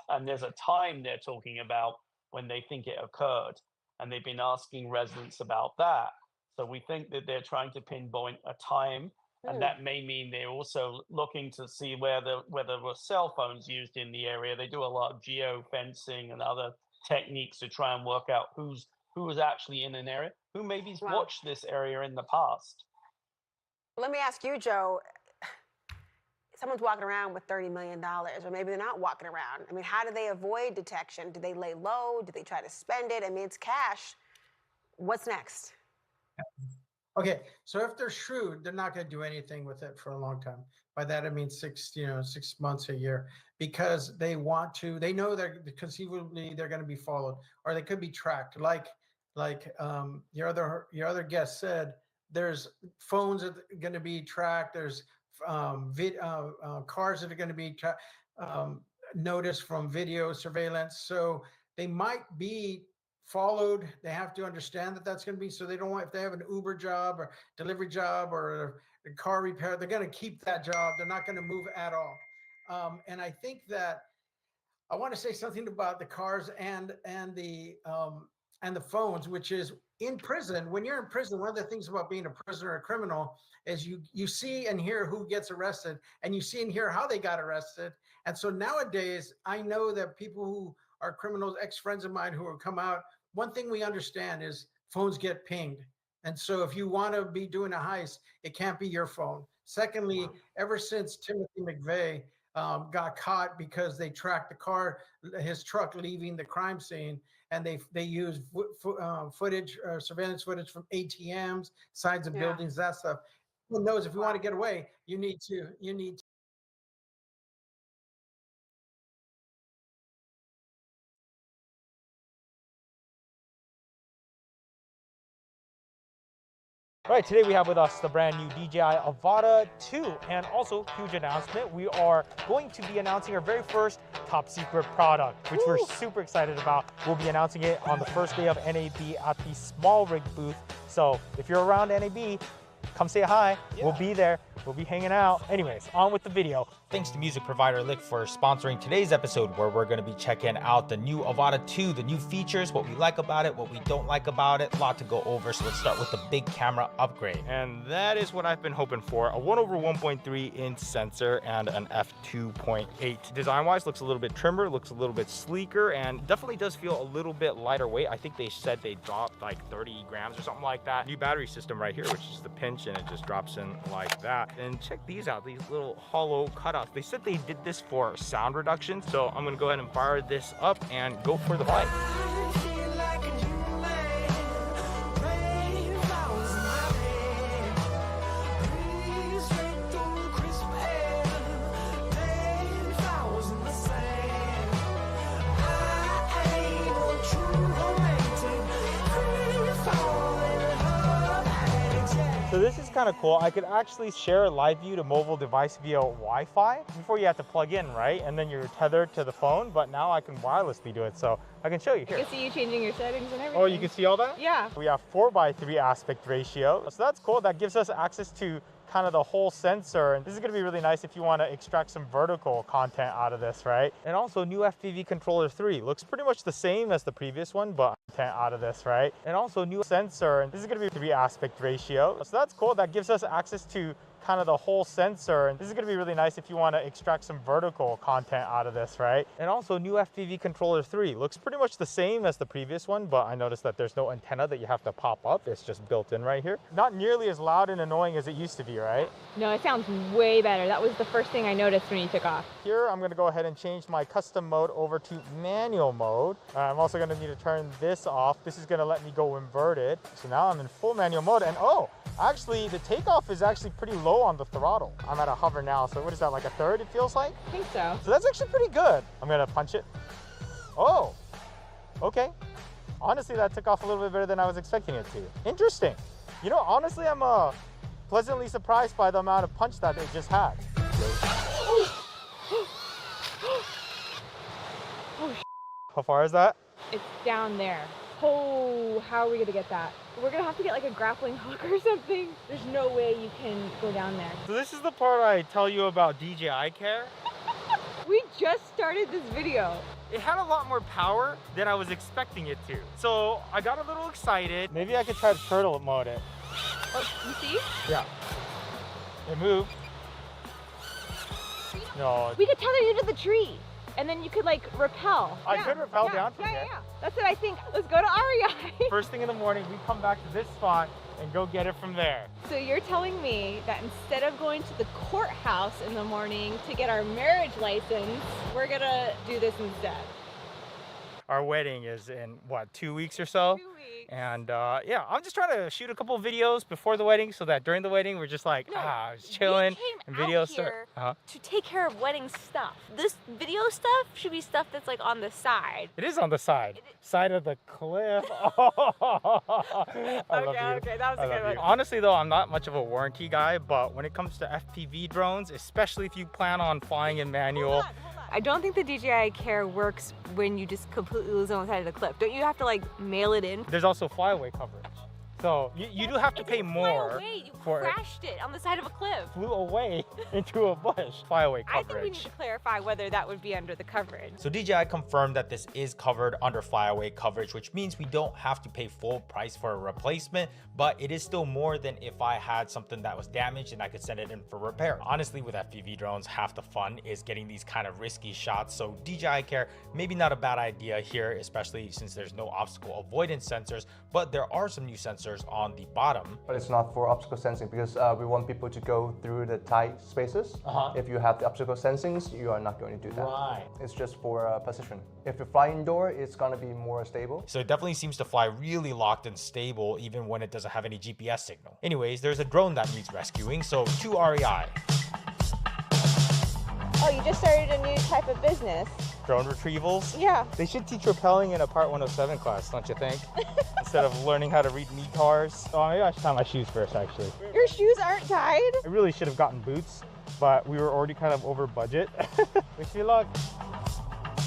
and there's a time they're talking about when they think it occurred. And they've been asking residents about that. So we think that they're trying to pinpoint a time, and that may mean they're also looking to see whether there were cell phones used in the area. They do a lot of geo-fencing and other techniques to try and work out who was actually in an area, who maybe's watched this area in the past. Let me ask you, Joe. Someone's walking around with $30 million, or maybe they're not walking around. I mean, how do they avoid detection? Do they lay low? Do they try to spend it? I mean, it's cash. What's next? Okay, so if they're shrewd, they're not going to do anything with it for a long time. By that I mean 6 months, a year, because they know that conceivably they're going to be followed, or they could be tracked. Like your other guest said, there's phones that are going to be tracked. There's cars that are going to be noticed from video surveillance. So they might be followed. They have to understand that that's going to be, so they don't want, if they have an Uber job or delivery job or a car repair, they're going to keep that job. They're not going to move at all. And I think that I want to say something about the cars and the phones, which is in prison. When you're in prison, one of the things about being a prisoner or a criminal is you see and hear who gets arrested, and you see and hear how they got arrested. And so nowadays, I know that people who are criminals, ex-friends of mine who have come out, one thing we understand is phones get pinged. And so if you want to be doing a heist, it can't be your phone. Secondly, ever since Timothy McVeigh got caught because they tracked his truck leaving the crime scene, and they used footage, surveillance footage from ATMs, sides of buildings, that stuff. Who knows, if you want to get away, you need to. All right, today we have with us the brand new DJI Avata 2, and also huge announcement. We are going to be announcing our very first top secret product, which we're super excited about. We'll be announcing it on the first day of NAB at the small rig booth. So if you're around NAB, come say hi. We'll be there. We'll be hanging out. Anyways, on with the video. Thanks to music provider Lick for sponsoring today's episode, where we're going to be checking out the new Avata 2, the new features, what we like about it, what we don't like about it. A lot to go over, so let's start with the big camera upgrade. And that is what I've been hoping for. A 1/1.3 inch sensor and an f2.8. Design-wise, looks a little bit trimmer, looks a little bit sleeker, and definitely does feel a little bit lighter weight. I think they said they dropped like 30 grams or something like that. New battery system right here, which is the pinch, and it just drops in like that. And check these out, these little hollow cutouts. They said they did this for sound reduction, so I'm gonna go ahead and fire this up and go for the flight. So this is kind of cool. I could actually share a live view to mobile device via Wi-Fi. Before you have to plug in, right? And then you're tethered to the phone, but now I can wirelessly do it. So I can show you here. I can see you changing your settings and everything. Oh, you can see all that? Yeah. We have 4:3 aspect ratio. So that's cool. That gives us access to kind of the whole sensor. And this is going to be really nice if you want to extract some vertical content out of this, right? And also new FPV controller 3 looks pretty much the same as the previous one, but content out of this, right? And also new sensor, and this is going to be 3 aspect ratio. So that's cool. That gives us access to kind of the whole sensor. And this is going to be really nice if you want to extract some vertical content out of this, right? And also new FPV controller 3 looks pretty much the same as the previous one, but I noticed that there's no antenna that you have to pop up. It's just built in right here. Not nearly as loud and annoying as it used to be, right? No, it sounds way better. That was the first thing I noticed when you took off. Here, I'm going to go ahead and change my custom mode over to manual mode. I'm also going to need to turn this off. This is going to let me go inverted. So now I'm in full manual mode, and oh, actually the takeoff is actually pretty low on the throttle. I'm at a hover now, so what is that, like a third it feels like? I think so. So that's actually pretty good. I'm going to punch it. Oh, okay. Honestly, that took off a little bit better than I was expecting it to. Interesting. You know, honestly, I'm pleasantly surprised by the amount of punch that it just had. How far is that? It's down there. Oh, how are we gonna get that? We're gonna have to get like a grappling hook or something. There's no way you can go down there. So this is the part I tell you about DJI Care. We just started this video. It had a lot more power than I was expecting it to. So I got a little excited. Maybe I could try to turtle mode it. Oh, you see? Yeah. It moved. No. We could tether you to the tree. And then you could like rappel. I could rappel down from there. Yeah. That's what I think. Let's go to REI. First thing in the morning, we come back to this spot and go get it from there. So you're telling me that instead of going to the courthouse in the morning to get our marriage license, we're gonna do this instead? Our wedding is in, what, 2 weeks or so? 2 weeks. And yeah, I'm just trying to shoot a couple of videos before the wedding so that during the wedding, we're just like, just chilling and videos start. To take care of wedding stuff. This video stuff should be stuff that's like on the side. It is on the side. Side of the cliff. Okay, that was a good one. Honestly though, I'm not much of a warranty guy, but when it comes to FPV drones, especially if you plan on flying in manual, I don't think the DJI Care works when you just completely lose on the side of the cliff. Don't you have to like mail it in? There's also flyaway coverage. So you do have to pay more for it. You crashed it on the side of a cliff. Flew away into a bush. Flyaway coverage. I think we need to clarify whether that would be under the coverage. So DJI confirmed that this is covered under flyaway coverage, which means we don't have to pay full price for a replacement, but it is still more than if I had something that was damaged and I could send it in for repair. Honestly, with FPV drones, half the fun is getting these kind of risky shots. So DJI Care, maybe not a bad idea here, especially since there's no obstacle avoidance sensors, but there are some new sensors on the bottom. But it's not for obstacle sensing because we want people to go through the tight spaces. If you have the obstacle sensings, you are not going to do that. Right. It's just for position. If you fly indoor, it's going to be more stable. So it definitely seems to fly really locked and stable even when it doesn't have any GPS signal. Anyways, there's a drone that needs rescuing, so to REI. Oh, you just started a new type of business. Drone retrievals? Yeah. They should teach rappelling in a Part 107 class, don't you think? Instead of learning how to read me cars. Oh, maybe I should tie my shoes first, actually. Your shoes aren't tied? I really should have gotten boots, but we were already kind of over budget. Wish me luck.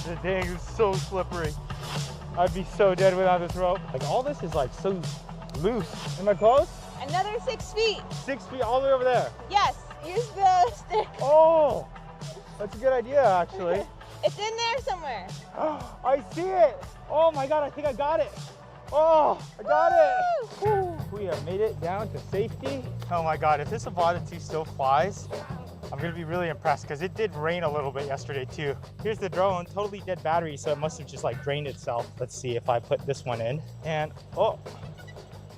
The thing is so slippery. I'd be so dead without this rope. Like, all this is like so loose. Am I close? Another 6 feet. 6 feet all the way over there. Yes, use the stick. Oh, that's a good idea, actually. It's in there somewhere. I see it. Oh my God, I think I got it. Oh, I got it. Woo. We have made it down to safety. Oh my God, if this Avata 2 still flies, I'm gonna be really impressed because it did rain a little bit yesterday too. Here's the drone, totally dead battery, so it must have just like drained itself. Let's see if I put this one in. And oh,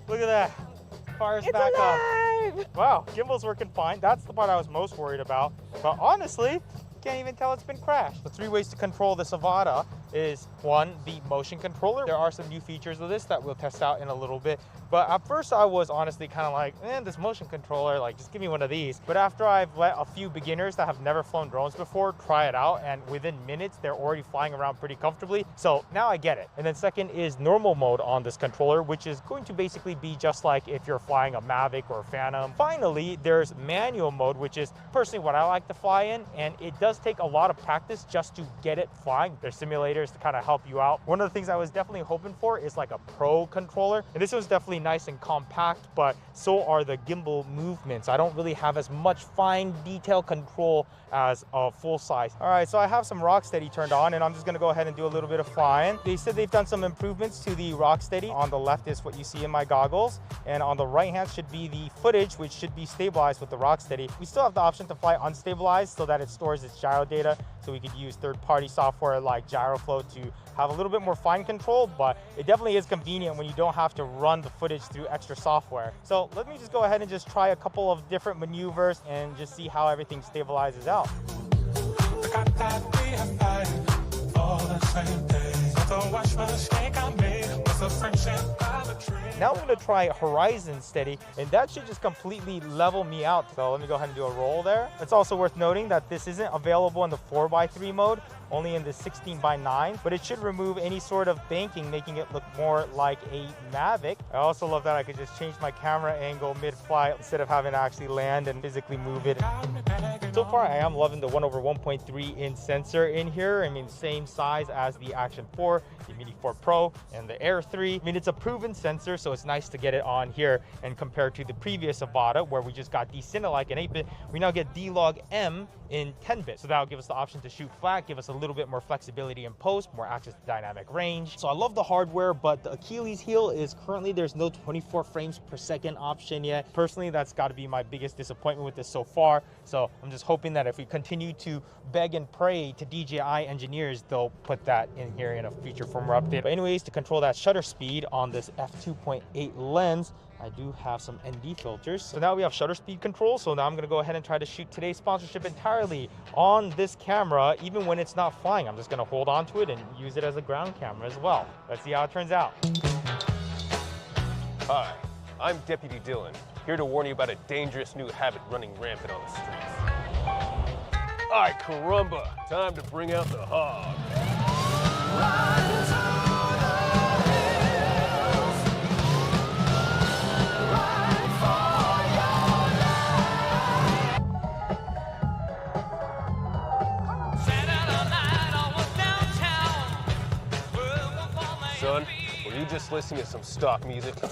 look at that. Fires back up. Wow, gimbal's working fine. That's the part I was most worried about. But honestly, can't even tell it's been crashed. The 3 ways to control this Avata is 1, the motion controller. There are some new features of this that we'll test out in a little bit. But at first I was honestly kind of like, man, this motion controller, like just give me one of these. But after I've let a few beginners that have never flown drones before try it out, and within minutes, they're already flying around pretty comfortably. So now I get it. And then second is normal mode on this controller, which is going to basically be just like if you're flying a Mavic or a Phantom. Finally, there's manual mode, which is personally what I like to fly in. And it does take a lot of practice just to get it flying. There's simulators engineers to kind of help you out. One of the things I was definitely hoping for is like a pro controller. And this one's definitely nice and compact, but so are the gimbal movements. I don't really have as much fine detail control as a full size. All right, so I have some Rocksteady turned on, and I'm just gonna go ahead and do a little bit of flying. They said they've done some improvements to the Rocksteady. On the left is what you see in my goggles, and on the right hand should be the footage, which should be stabilized with the Rocksteady. We still have the option to fly unstabilized so that it stores its gyro data, so we could use third-party software like GyroFlow to have a little bit more fine control, but it definitely is convenient when you don't have to run the footage through extra software. So let me just go ahead and just try a couple of different maneuvers and just see how everything stabilizes out. Now I'm going to try Horizon Steady, and that should just completely level me out. So let me go ahead and do a roll there. It's also worth noting that this isn't available in the 4x3 mode, only in the 16:9, but it should remove any sort of banking, making it look more like a Mavic. I also love that I could just change my camera angle mid-flight instead of having to actually land and physically move it. So far, I am loving the 1/1.3 inch sensor in here. I mean, same size as the Action 4, the Mini 4 Pro, and the Air 3. I mean, it's a proven sensor, so it's nice to get it on here. And compared to the previous Avata, where we just got D-Cinelike in 8-bit, we now get D-Log M in 10-bit. So that'll give us the option to shoot flat, give us a little bit more flexibility in post, more access to dynamic range. So I love the hardware, but the Achilles heel is currently there's no 24 frames per second option yet. Personally, that's got to be my biggest disappointment with this so far. So I'm just hoping that if we continue to beg and pray to DJI engineers, they'll put that in here in a future firmware update. But anyways, to control that shutter speed on this f2.8 lens, I do have some ND filters. So now we have shutter speed control. So now I'm gonna go ahead and try to shoot today's sponsorship entirely on this camera, even when it's not flying. I'm just gonna hold on to it and use it as a ground camera as well. Let's see how it turns out. Hi, I'm Deputy Dylan, here to warn you about a dangerous new habit running rampant on the streets. Ay, caramba, time to bring out the hog. Son, were you just listening to some stock music? I'm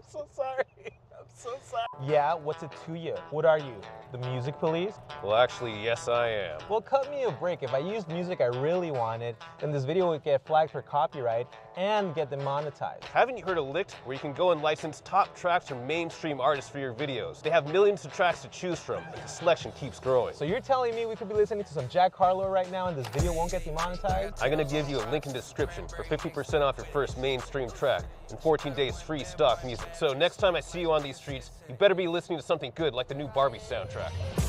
so sorry. I'm so sorry. Yeah, what's it to you? What are you? The music police? Well, actually, yes, I am. Well, cut me a break. If I used music I really wanted, then this video would get flagged for copyright and get demonetized. Haven't you heard of Licked, where you can go and license top tracks from mainstream artists for your videos? They have millions of tracks to choose from, and the selection keeps growing. So you're telling me we could be listening to some Jack Harlow right now and this video won't get demonetized? I'm gonna give you a link in the description for 50% off your first mainstream track and 14 days free stock music. So next time I see you on these streets, you better be listening to something good like the new Barbie soundtrack.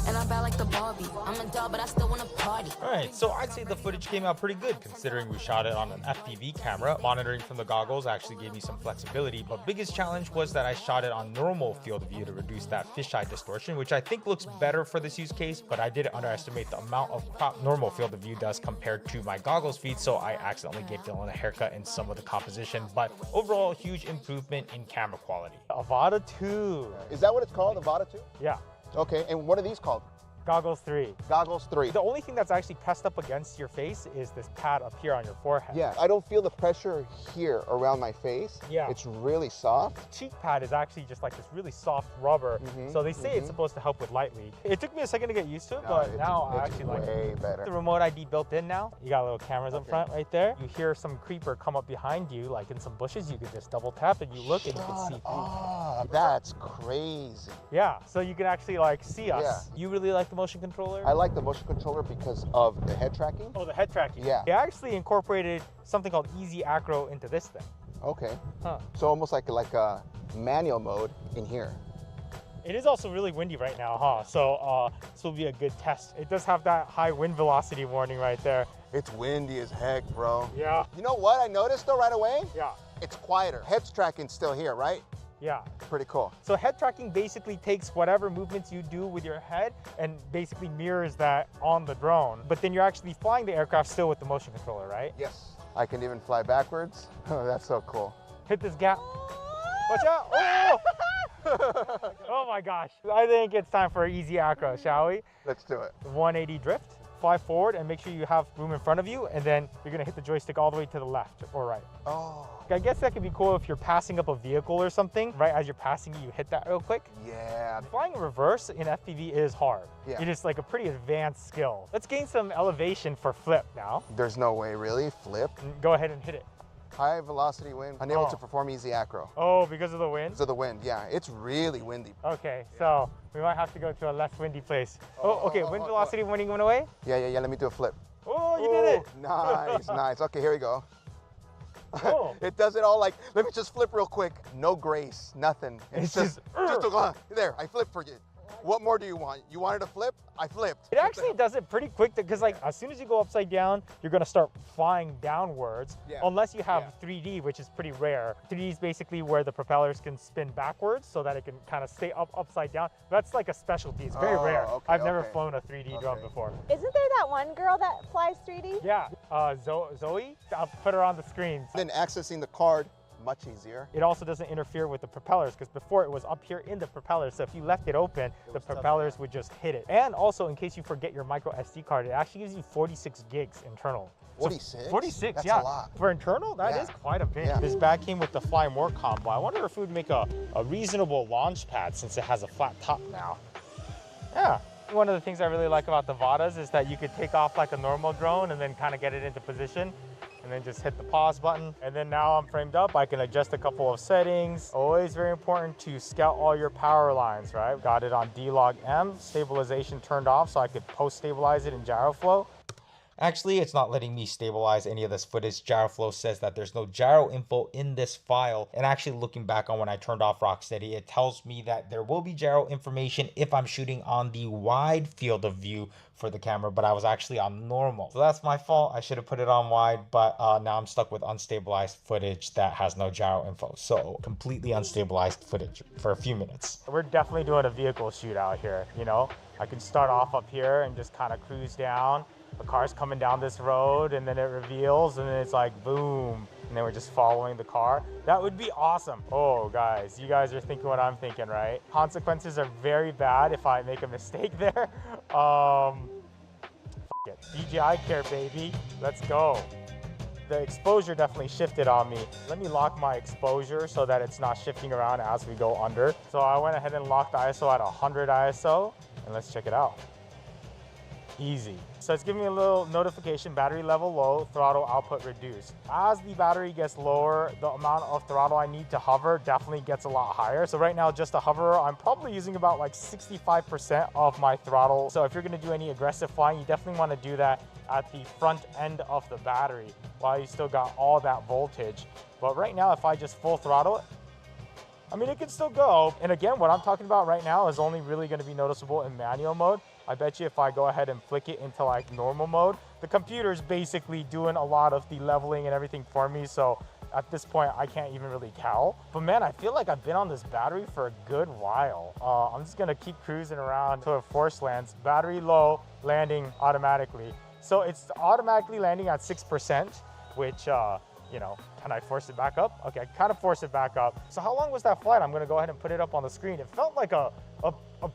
And I'm bad like the Barbie. I'm a doll, but I still wanna party. All right, so I'd say the footage came out pretty good considering we shot it on an FPV camera. Monitoring from the goggles actually gave me some flexibility, but biggest challenge was that I shot it on normal field of view to reduce that fisheye distortion, which I think looks better for this use case, but I did underestimate the amount of crop normal field of view does compared to my goggles feed, so I accidentally gave Dylan a haircut in some of the composition, but overall, huge improvement in camera quality. Avata 2. Is that what it's called, Avata 2? Yeah. Okay, and what are these called? Goggles 3. Goggles 3. The only thing that's actually pressed up against your face is this pad up here on your forehead. Yeah, I don't feel the pressure here around my face. Yeah. It's really soft. The cheek pad is actually just like this really soft rubber. So they say it's supposed to help with light leak. It took me a second to get used to it, but now I actually like it. Way better. The remote ID built in now. You got little cameras up front right there. You hear some creeper come up behind you, like in some bushes, you could just double tap and you look and you can see through. Oh, that's crazy. Yeah, so you can actually like see us. Yeah. You really like the motion controller? I like the motion controller because of the head tracking. Oh, the head tracking. Yeah. They actually incorporated something called Easy Acro into this thing. Okay. Huh. So almost like a manual mode in here. It is also really windy right now, huh? So this will be a good test. It does have that high wind velocity warning right there. It's windy as heck, bro. Yeah. You know what I noticed though right away? Yeah. It's quieter. Head tracking's still here, right? Yeah. Pretty cool. So head tracking basically takes whatever movements you do with your head and basically mirrors that on the drone. But then you're actually flying the aircraft still with the motion controller, right? Yes. I can even fly backwards. Oh, that's so cool. Hit this gap. Watch out. Oh! Oh my gosh. I think it's time for an easy acro, shall we? Let's do it. 180 drift. fly forward and make sure you have room in front of you, and then you're gonna hit the joystick all the way to the left or right. Oh. I guess that could be cool if you're passing up a vehicle or something. Right as you're passing it, you hit that real quick. Yeah. Flying in reverse in FPV is hard. Yeah. It is like a pretty advanced skill. Let's gain some elevation for flip now. There's no way, really? Flip? Go ahead and hit it. High velocity wind, unable to perform easy acro. Oh, because of the wind? Because of the wind, yeah. It's really windy. Okay, so we might have to go to a less windy place. Okay, wind velocity went away? Yeah, let me do a flip. Oh, you did it. Nice, nice. Okay, here we go. Oh. It does it all like, let me just flip real quick. No grace, nothing. It's just there, I flipped for you. What more do you want? You wanted to flip? I flipped. It actually does it pretty quick because like as soon as you go upside down, you're gonna start flying downwards. Yeah. Unless you have 3D, which is pretty rare. 3D is basically where the propellers can spin backwards so that it can kind of stay upside down. That's like a specialty. It's very rare. Okay, I've never flown a 3D drone before. Isn't there that one girl that flies 3D? Yeah, Zoe. I'll put her on the screen. Then accessing the card, much easier. It also doesn't interfere with the propellers because before it was up here in the propellers. So if you left it open, the propellers would just hit it. And also in case you forget your micro SD card, it actually gives you 46 gigs internal. 46? So 46, That's yeah. a lot. For internal, that is quite a bit. This bag came with the Fly More combo. I wonder if it would make a reasonable launch pad since it has a flat top now. Yeah. One of the things I really like about the Vadas is that you could take off like a normal drone and then kind of get it into position and then just hit the pause button. And then now I'm framed up, I can adjust a couple of settings. Always very important to scout all your power lines, right? Got it on D-Log M, stabilization turned off so I could post-stabilize it in gyroflow. Actually, it's not letting me stabilize any of this footage. Gyroflow says that there's no gyro info in this file. And actually looking back on when I turned off Rocksteady, it tells me that there will be gyro information if I'm shooting on the wide field of view for the camera, but I was actually on normal. So that's my fault. I should have put it on wide, but now I'm stuck with unstabilized footage that has no gyro info. So completely unstabilized footage for a few minutes. We're definitely doing a vehicle shoot out here, you know? I can start off up here and just kind of cruise down. The car's coming down this road and then it reveals and then it's like boom. And then we're just following the car. That would be awesome. Oh guys, you guys are thinking what I'm thinking, right? Consequences are very bad if I make a mistake there. It. DJI care, baby. Let's go. The exposure definitely shifted on me. Let me lock my exposure so that it's not shifting around as we go under. So I went ahead and locked the ISO at 100 ISO and let's check it out. Easy. So it's giving me a little notification, battery level low, throttle output reduced. As the battery gets lower, the amount of throttle I need to hover definitely gets a lot higher. So right now, just a hover, I'm probably using about like 65% of my throttle. So if you're gonna do any aggressive flying, you definitely wanna do that at the front end of the battery while you still got all that voltage. But right now, if I just full throttle it, I mean, it can still go. And again, what I'm talking about right now is only really gonna be noticeable in manual mode. I bet you if I go ahead and flick it into like normal mode, the computer's basically doing a lot of the leveling and everything for me. So at this point, I can't even really tell. But man, I feel like I've been on this battery for a good while. I'm just gonna keep cruising around until it force lands. Battery low, landing automatically. So it's automatically landing at 6%, which, you know, can I force it back up? Okay, I kind of force it back up. So how long was that flight? I'm gonna go ahead and put it up on the screen. It felt like a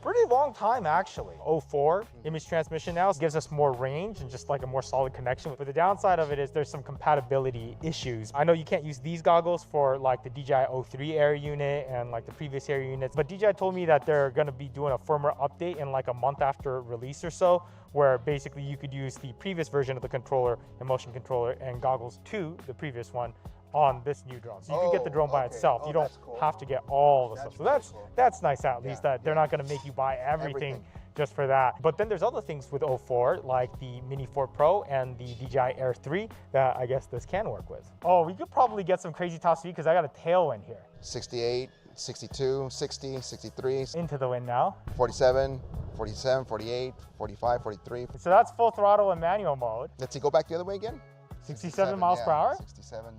pretty long time actually. 04 image transmission now gives us more range and just like a more solid connection. But the downside of it is there's some compatibility issues. I know you can't use these goggles for like the DJI 03 Air unit and like the previous Air units, but DJI told me that they're gonna be doing a firmware update in like a month after release or so, where basically you could use the previous version of the controller and motion controller and goggles to the previous one on this new drone. So you can get the drone by itself. You don't have to get all the stuff. So that's nice at least that they're not gonna make you buy everything just for that. But then there's other things with 04, like the Mini 4 Pro and the DJI Air 3 that I guess this can work with. Oh, we could probably get some crazy top speed because I got a tailwind here. 68, 62, 60, 63. Into the wind now. 47, 47, 48, 45, 43. So that's full throttle in manual mode. Let's see, go back the other way again. 67 miles per hour? 67,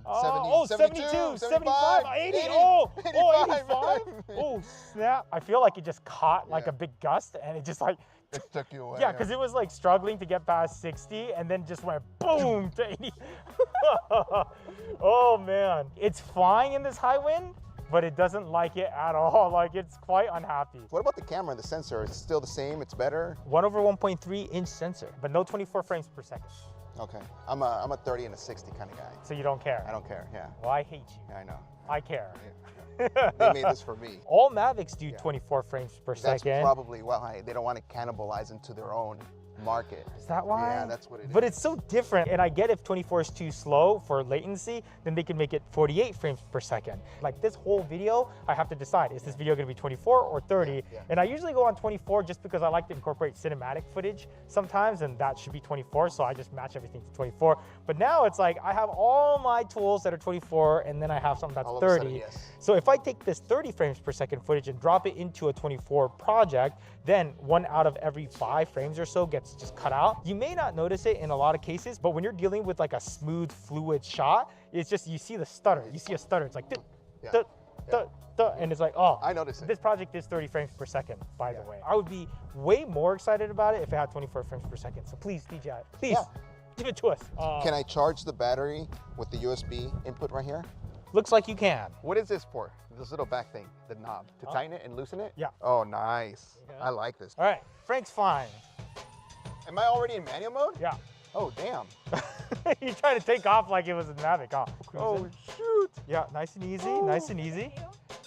72, 75, 80, 80, oh, 85. 85? Oh, snap. I feel like it just caught like a big gust and it just like, it took you away. Yeah, because it was like struggling to get past 60 and then just went boom to 80. Oh man, it's flying in this high wind, but it doesn't like it at all. Like, it's quite unhappy. What about the camera and the sensor? It's still the same, it's better? 1/1.3 inch sensor, but no 24 frames per second. Okay, I'm a 30 and a 60 kind of guy. So you don't care? I don't care, yeah. Well, I hate you. Yeah, I know. I care. They made this for me. All Mavics do 24 frames per That's second. probably why they don't want to cannibalize into their own market. Is that why? Yeah, that's what it is. But it's so different. And I get if 24 is too slow for latency, then they can make it 48 frames per second. Like this whole video, I have to decide, is this video gonna be 24 or 30? And I usually go on 24 just because I like to incorporate cinematic footage sometimes, and that should be 24, so I just match everything to 24. But now it's like, I have all my tools that are 24, and then I have something that's All of a 30. sudden, yes. So if I take this 30 frames per second footage and drop it into a 24 project, then 1 out of every 5 frames or so gets just cut out. You may not notice it in a lot of cases, but when you're dealing with like a smooth, fluid shot, it's just, you see the stutter. You see a stutter, it's like, and it's like, oh, I noticed it. This project is 30 frames per second, by the way. I would be way more excited about it if it had 24 frames per second. So please, DJI, please, give it to us. Can I charge the battery with the USB input right here? Looks like you can. What is this for? This little back thing, the knob, to tighten it and loosen it? Yeah. Oh, nice. I like this. All right, Frank's fine. Am I already in manual mode? Yeah. Oh, damn. You're trying to take off like it was a Mavic, huh? Oh, shoot. Yeah, nice and easy, nice and easy.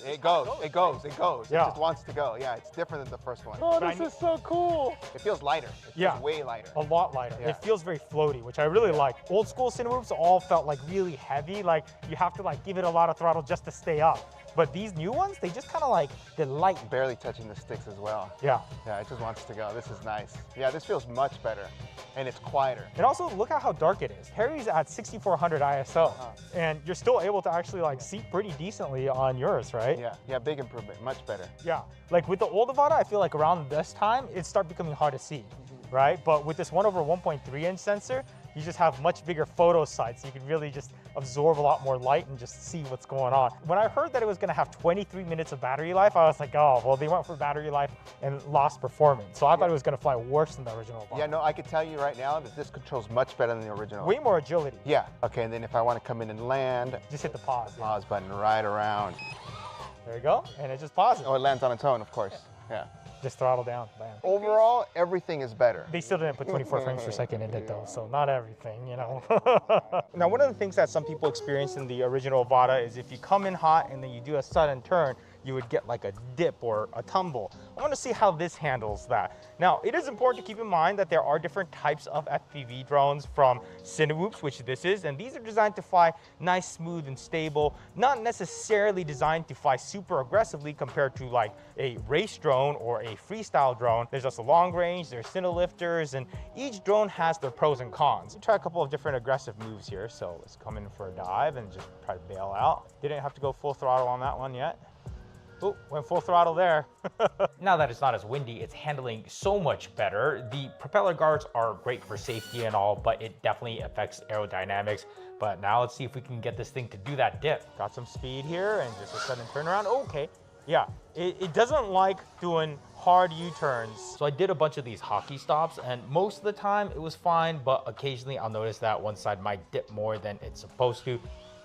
It goes, it goes, it goes. Yeah. It just wants to go. Yeah, it's different than the first one. Oh, this is so cool. It feels lighter. It feels way lighter. A lot lighter. Yeah. It feels very floaty, which I really like. Old school Cinemoops all felt like really heavy, like you have to like give it a lot of throttle just to stay up. But these new ones, they just kind of like, they're light. Barely touching the sticks as well. Yeah. Yeah, it just wants to go. This is nice. Yeah, this feels much better. And it's quieter. And also, look at how dark it is. Harry's at 6400 ISO. And you're still able to actually like see pretty decently on yours, right? Yeah, yeah, big improvement, much better. Yeah, like with the old Avata, I feel like around this time, it started becoming hard to see, right? But with this 1/1.3 inch sensor, you just have much bigger photo sites. So you can really just absorb a lot more light and just see what's going on. When I heard that it was gonna have 23 minutes of battery life, I was like, oh, well, they went for battery life and lost performance. So I thought it was gonna fly worse than the original Avata. Yeah, no, I can tell you right now that this controls much better than the original. Way more agility. Yeah, okay, and then if I want to come in and land, just hit the pause. Pause button right around. There you go, and it just pauses. Oh, it lands on its own, of course. Yeah. Just throttle down, bam. Overall, everything is better. They still didn't put 24 frames per second in it though, so not everything, you know. Now, one of the things that some people experience in the original Avata is if you come in hot and then you do a sudden turn, you would get like a dip or a tumble. I want to see how this handles that. Now, it is important to keep in mind that there are different types of FPV drones from Cinemoops, which this is, and these are designed to fly nice, smooth, and stable, not necessarily designed to fly super aggressively compared to like a race drone or a freestyle drone. There's also long range, there's cinelifters, and each drone has their pros and cons. We'll try a couple of different aggressive moves here, so let's come in for a dive and just try to bail out. Didn't have to go full throttle on that one yet. Oh, went full throttle there. Now that it's not as windy, it's handling so much better. The propeller guards are great for safety and all, but it definitely affects aerodynamics. But now let's see if we can get this thing to do that dip. Got some speed here and just a sudden turnaround. Okay, yeah, it doesn't like doing hard U-turns. So I did a bunch of these hockey stops, and most of the time it was fine, but occasionally I'll notice that one side might dip more than it's supposed to.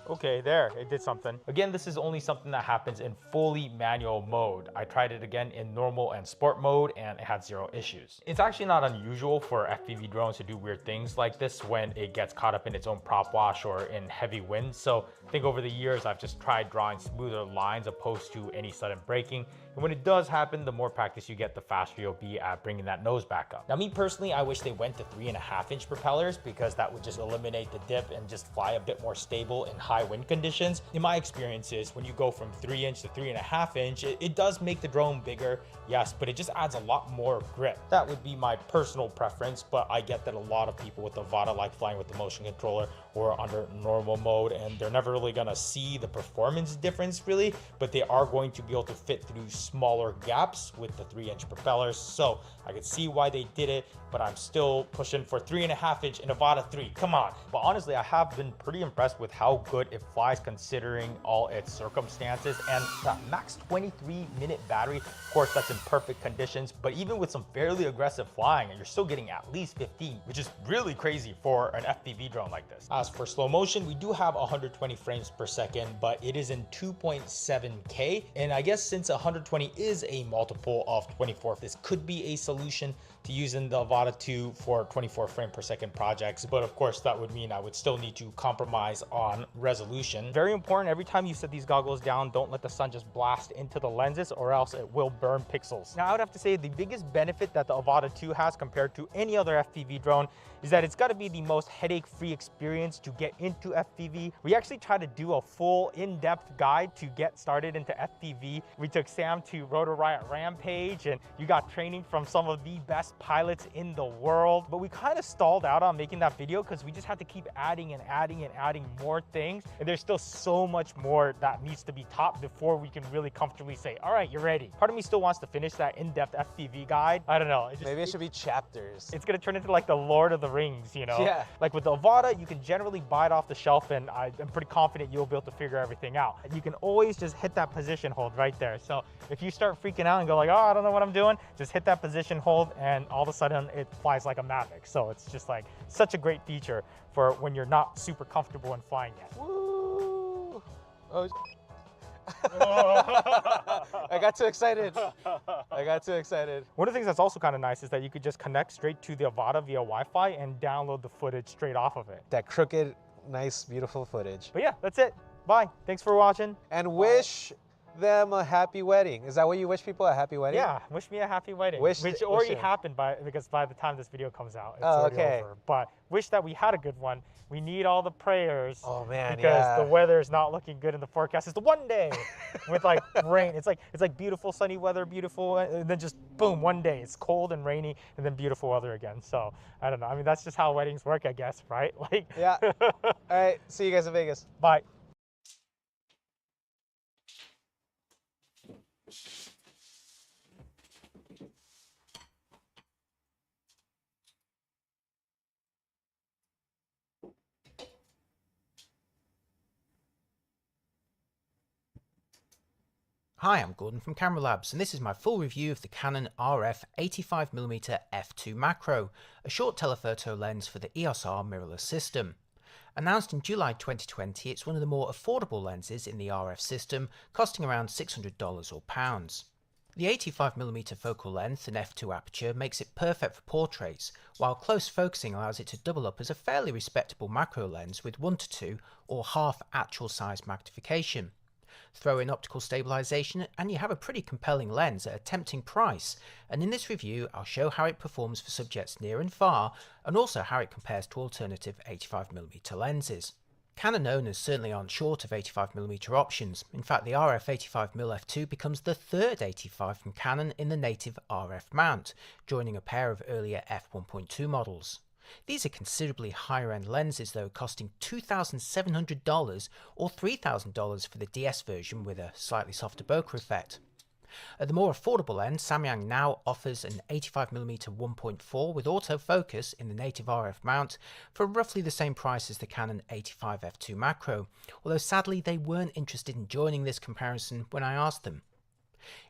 Okay, there, it did something. Again, this is only something that happens in fully manual mode. I tried it again in normal and sport mode, and it had 0 issues. It's actually not unusual for FPV drones to do weird things like this when it gets caught up in its own prop wash or in heavy winds. So I think over the years, I've just tried drawing smoother lines opposed to any sudden braking. And when it does happen, the more practice you get, the faster you'll be at bringing that nose back up. Now, me personally, I wish they went to 3.5-inch propellers because that would just eliminate the dip and just fly a bit more stable in high wind conditions. In my experiences, when you go from 3-inch to 3.5-inch, it does make the drone bigger, yes, but it just adds a lot more grip. That would be my personal preference, but I get that a lot of people with the Avata like flying with the motion controller or under normal mode, and they're never really gonna see the performance difference really, but they are going to be able to fit through smaller gaps with the 3-inch propellers. So I could see why they did it, but I'm still pushing for 3.5-inch in Avata 3. Come on. But honestly, I have been pretty impressed with how good it flies considering all its circumstances. And that max 23-minute battery, of course, that's in perfect conditions, but even with some fairly aggressive flying, you're still getting at least 15, which is really crazy for an FPV drone like this. As for slow motion, we do have 120 frames per second, but it is in 2.7K. And I guess since 120 is a multiple of 24, this could be a solution to using the Avata 2 for 24 frame per second projects. But of course, that would mean I would still need to compromise on resolution. Very important, every time you set these goggles down, don't let the sun just blast into the lenses or else it will burn pixels. Now, I would have to say the biggest benefit that the Avata 2 has compared to any other FPV drone is that it's got to be the most headache-free experience to get into FPV. We actually tried to do a full in-depth guide to get started into FPV. We took Sam to Rotor Riot Rampage, and you got training from some of the best pilots in the world. But we kind of stalled out on making that video because we just had to keep adding and adding and adding more things. And there's still so much more that needs to be taught before we can really comfortably say, all right, you're ready. Part of me still wants to finish that in-depth FPV guide. I don't know. Maybe it should be chapters. It's gonna turn into like the Lord of the Rings, you know? Yeah. Like with the Avata, you can generally buy it off the shelf, and I'm pretty confident you'll be able to figure everything out. You can always just hit that position hold right there. So if you start freaking out and go like, oh, I don't know what I'm doing, just hit that position hold and all of a sudden it flies like a Mavic. So it's just like such a great feature for when you're not super comfortable in flying yet. Woo! Oh. I got too excited. I got too excited. One of the things that's also kind of nice is that you could just connect straight to the Avata via Wi-Fi and download the footage straight off of it. That crooked, nice, beautiful footage. But yeah, that's it. Bye. Thanks for watching. And wish them a happy wedding. Is that what you wish people? A happy wedding? Yeah, wish me a happy wedding. Which already happened because by the time this video comes out, it's oh, already okay. over. But wish that we had a good one. We need all the prayers. Oh man, because the weather is not looking good in the forecast. It's the one day with like rain. It's like beautiful sunny weather, beautiful, and then just boom, one day it's cold and rainy, and then beautiful weather again. So I don't know. I mean, that's just how weddings work, I guess, right? Like yeah. All right. See you guys in Vegas. Bye. Hi, I'm Gordon from Camera Labs, and this is my full review of the Canon RF 85mm f2 macro, a short telephoto lens for the EOS R mirrorless system. Announced in July 2020, it's one of the more affordable lenses in the RF system, costing around $600 or pounds. The 85mm focal length and f2 aperture makes it perfect for portraits, while close focusing allows it to double up as a fairly respectable macro lens with 1 to 2 or half actual size magnification. Throw in optical stabilization and you have a pretty compelling lens at a tempting price, and in this review I'll show how it performs for subjects near and far, and also how it compares to alternative 85mm lenses. Canon owners certainly aren't short of 85mm options. In fact, the RF 85mm f2 becomes the third 85 from Canon in the native RF mount, joining a pair of earlier f1.2 models. These are considerably higher end lenses though, costing $2,700 or $3,000 for the DS version with a slightly softer bokeh effect. At the more affordable end, Samyang now offers an 85mm 1.4 with autofocus in the native RF mount for roughly the same price as the Canon 85 f2 macro, although sadly they weren't interested in joining this comparison when I asked them.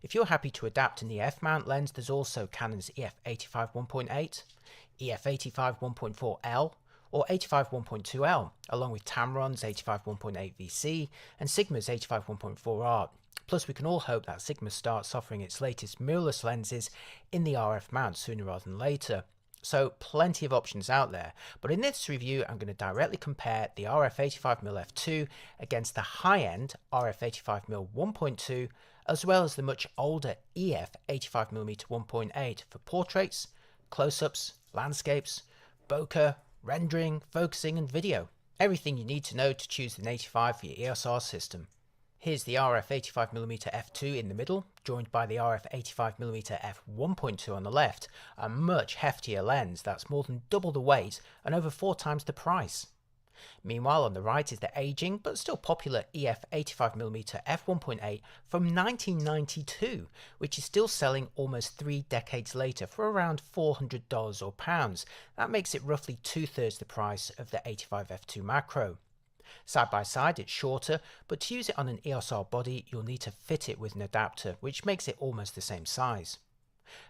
If you're happy to adapt an EF mount lens, there's also Canon's EF 85 1.8, EF 85 1.4L, or 85 1.2L, along with Tamron's 85 1.8 VC and Sigma's 85 1.4R. Plus, we can all hope that Sigma starts offering its latest mirrorless lenses in the RF mount sooner rather than later. So plenty of options out there, but in this review I'm going to directly compare the RF 85mm f2 against the high-end RF 85mm 1.2 as well as the much older EF 85mm 1.8 for portraits, close-ups, landscapes, bokeh, rendering, focusing and video. Everything you need to know to choose the 85 for your EOS R system. Here's the RF 85mm f2 in the middle, joined by the RF 85mm f1.2 on the left, a much heftier lens that's more than double the weight and over 4 times the price. Meanwhile, on the right is the aging but still popular EF 85mm f1.8 from 1992, which is still selling almost 3 decades later for around $400 or pounds. That makes it roughly 2/3 the price of the 85 f2 macro. Side by side it's shorter, but to use it on an EOS R body you'll need to fit it with an adapter, which makes it almost the same size.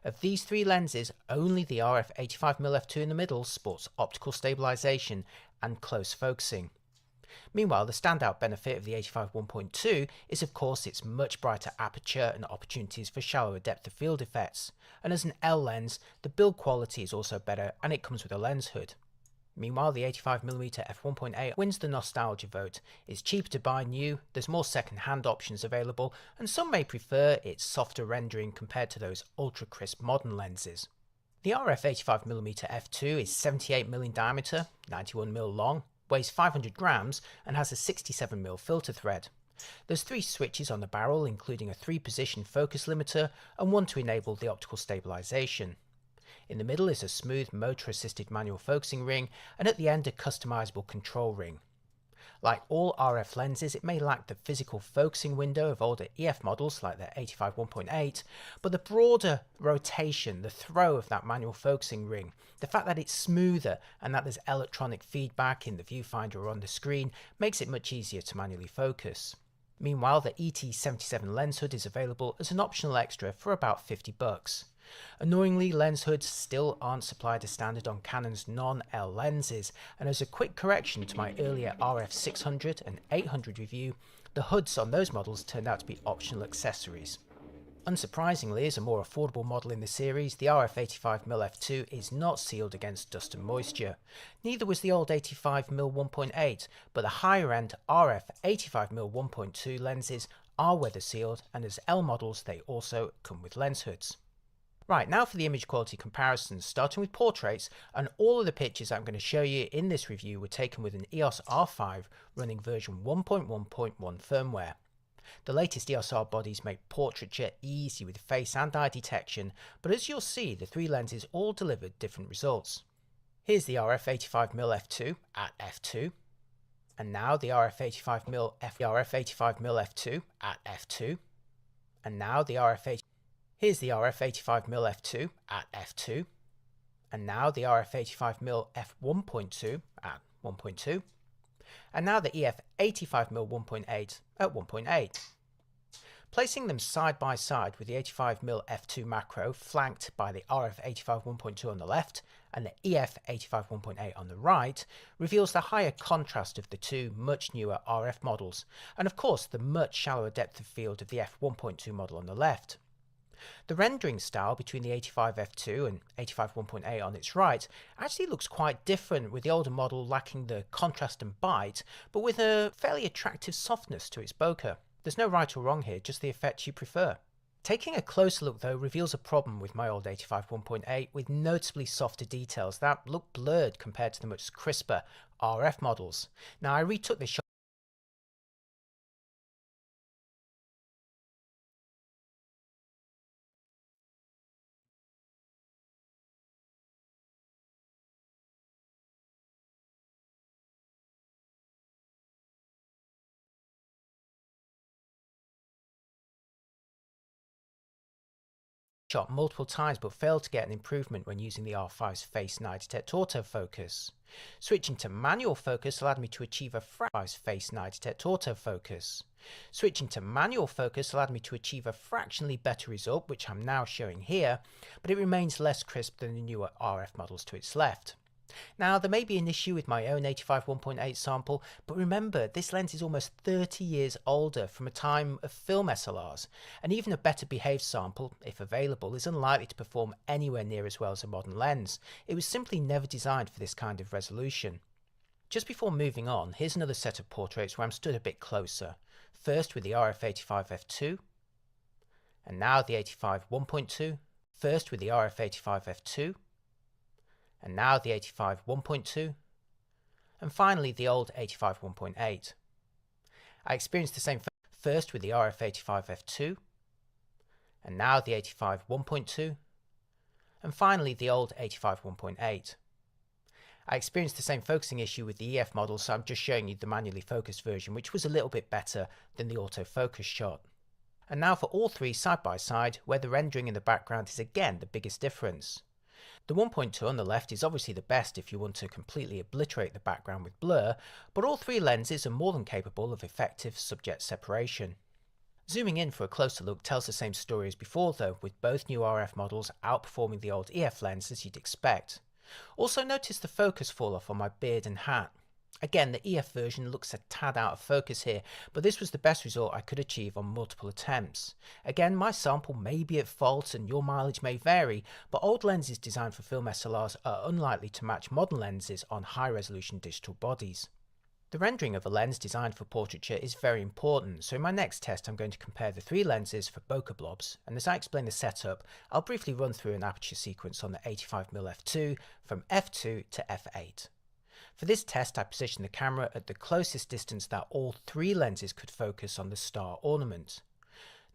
Of these 3 lenses, only the RF 85mm f2 in the middle sports optical stabilization and close focusing. Meanwhile, the standout benefit of the 85 1.2 is of course its much brighter aperture and opportunities for shallower depth of field effects, and as an L lens, the build quality is also better and it comes with a lens hood. Meanwhile, the 85mm f1.8 wins the nostalgia vote. It's cheaper to buy new, there's more second-hand options available, and some may prefer its softer rendering compared to those ultra-crisp modern lenses. The RF 85mm f2 is 78mm in diameter, 91mm long, weighs 500 grams, and has a 67mm filter thread. There's 3 switches on the barrel, including a 3-position focus limiter and one to enable the optical stabilization. In the middle is a smooth motor-assisted manual focusing ring, and at the end a customizable control ring. Like all RF lenses, it may lack the physical focusing window of older EF models like the 85 1.8, but the broader rotation, the throw of that manual focusing ring, the fact that it's smoother and that there's electronic feedback in the viewfinder or on the screen makes it much easier to manually focus. Meanwhile, the ET77 lens hood is available as an optional extra for about $50. Annoyingly, lens hoods still aren't supplied as standard on Canon's non-L lenses, and as a quick correction to my earlier RF 600 and 800 review, the hoods on those models turned out to be optional accessories. Unsurprisingly, as a more affordable model in the series, the RF 85mm f2 is not sealed against dust and moisture. Neither was the old 85mm 1.8, but the higher end RF 85mm 1.2 lenses are weather sealed, and as L models they also come with lens hoods. Right, now for the image quality comparisons, starting with portraits, and all of the pictures I'm going to show you in this review were taken with an EOS R5 running version 1.1.1 firmware. The latest EOS R bodies make portraiture easy with face and eye detection, but as you'll see, the 3 lenses all delivered different results. Here's the RF 85mm f2 at f2, and now the RF 85mm f2 at f2, and now the RF Here's the RF 85mm f2 at f2, and now the RF 85mm f1.2 at 1.2, and now the EF 85mm 1.8 at 1.8. Placing them side by side with the 85mm f2 macro flanked by the RF 85 1.2 on the left and the EF 85 1.8 on the right reveals the higher contrast of the 2 much newer RF models, and of course the much shallower depth of field of the f1.2 model on the left. The rendering style between the 85 f2 and 85 1.8 on its right actually looks quite different, with the older model lacking the contrast and bite, but with a fairly attractive softness to its bokeh. There's no right or wrong here, just the effect you prefer. Taking a closer look though reveals a problem with my old 85 1.8 with noticeably softer details that look blurred compared to the much crisper RF models. Now I retook this shot multiple times but failed to get an improvement when using the R5's Face Night Detect autofocus. Switching to manual focus allowed me to achieve a fractionally better result, which I'm now showing here, but it remains less crisp than the newer RF models to its left. Now, there may be an issue with my own 85 1.8 sample, but remember, this lens is almost 30 years older from a time of film SLRs, and even a better behaved sample, if available, is unlikely to perform anywhere near as well as a modern lens. It was simply never designed for this kind of resolution. Just before moving on, here's another set of portraits where I'm stood a bit closer. First with the RF 85 f2, and now the 85 1.2. First with the RF 85 f2, and now the 85 1.2, and finally the old 85 1.8. I experienced the same first with the RF 85 f2, and now the 85 1.2, and finally the old 85 1.8. I experienced the same focusing issue with the EF model, so I'm just showing you the manually focused version, which was a little bit better than the autofocus shot. And now for all three side by side, where the rendering in the background is again the biggest difference. The 1.2 on the left is obviously the best if you want to completely obliterate the background with blur, but all three lenses are more than capable of effective subject separation. Zooming in for a closer look tells the same story as before though, with both new RF models outperforming the old EF lens as you'd expect. Also notice the focus fall off on my beard and hat. Again, the EF version looks a tad out of focus here, but this was the best result I could achieve on multiple attempts. Again, my sample may be at fault and your mileage may vary, but old lenses designed for film SLRs are unlikely to match modern lenses on high resolution digital bodies. The rendering of a lens designed for portraiture is very important, so in my next test I'm going to compare the three lenses for bokeh blobs, and as I explain the setup, I'll briefly run through an aperture sequence on the 85mm f2 from f2 to f8. For this test I positioned the camera at the closest distance that all three lenses could focus on the star ornament.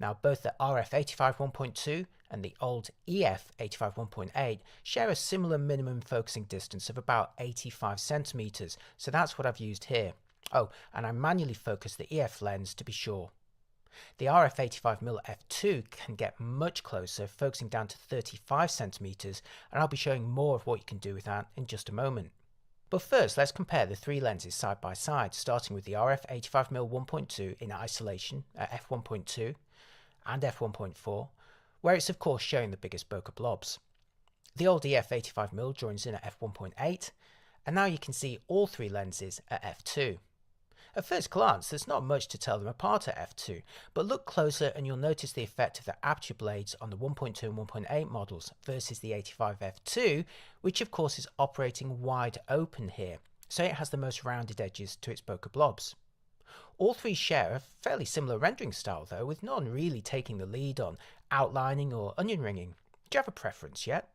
Now both the RF 85 1.2 and the old EF 85 1.8 share a similar minimum focusing distance of about 85 centimeters, so that's what I've used here. Oh, and I manually focused the EF lens to be sure. The RF 85mm f2 can get much closer, focusing down to 35 centimeters, and I'll be showing more of what you can do with that in just a moment. But first, let's compare the three lenses side by side, starting with the RF 85mm 1.2 in isolation at f1.2 and f1.4, where it's of course showing the biggest bokeh blobs. The old EF 85mm joins in at f1.8, and now you can see all three lenses at f2. At first glance, there's not much to tell them apart at f2, but look closer and you'll notice the effect of the aperture blades on the 1.2 and 1.8 models versus the 85 f2, which of course is operating wide open here, so it has the most rounded edges to its bokeh blobs. All three share a fairly similar rendering style though, with none really taking the lead on outlining or onion ringing. Do you have a preference yet?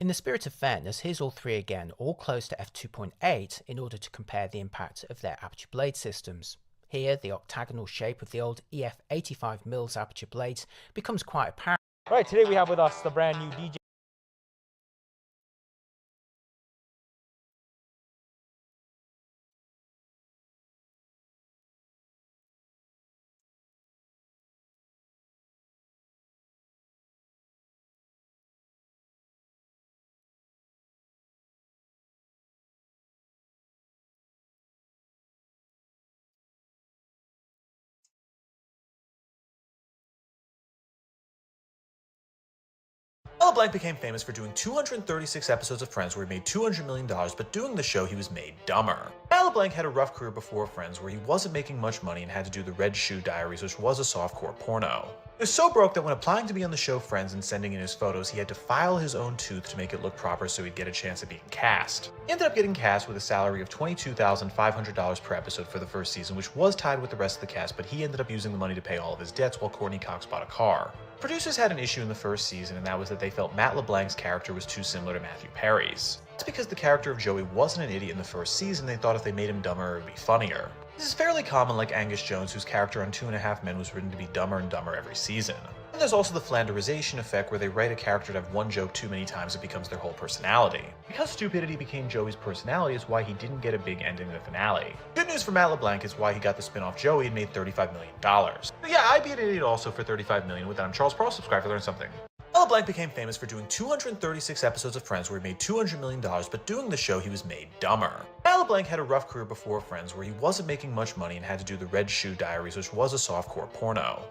In the spirit of fairness, here's all three again, all close to f2.8 in order to compare the impact of their aperture blade systems. Here, the octagonal shape of the old EF 85mm aperture blades becomes quite apparent. Right, today we have with us the brand new DJ. Ella Blanc became famous for doing 236 episodes of Friends where he made $200 million, but doing the show he was made dumber. Ella Blanc had a rough career before Friends where he wasn't making much money and had to do the Red Shoe Diaries, which was a softcore porno. He was so broke that when applying to be on the show Friends and sending in his photos, he had to file his own tooth to make it look proper so he'd get a chance at being cast. He ended up getting cast with a salary of $22,500 per episode for the first season, which was tied with the rest of the cast, but he ended up using the money to pay all of his debts while Courtney Cox bought a car. Producers had an issue in the first season, and that was that they felt Matt LeBlanc's character was too similar to Matthew Perry's. That's because the character of Joey wasn't an idiot in the first season. They thought if they made him dumber, it would be funnier. This is fairly common, like Angus Jones, whose character on 2.5 Men was written to be dumber and dumber every season. And there's also the Flanderization effect, where they write a character to have one joke too many times it becomes their whole personality. Because stupidity became Joey's personality is why he didn't get a big ending in the finale. Good news for Matt LeBlanc is why he got the spin-off Joey and made $35 million. But yeah, I'd be an idiot also for $35 million. With that, I'm Charles Pearl. Subscribe to learn something. Ella Blanc became famous for doing 236 episodes of Friends where he made $200 million, but doing the show he was made dumber. Ella Blanc had a rough career before Friends where he wasn't making much money and had to do the Red Shoe Diaries, which was a softcore porno.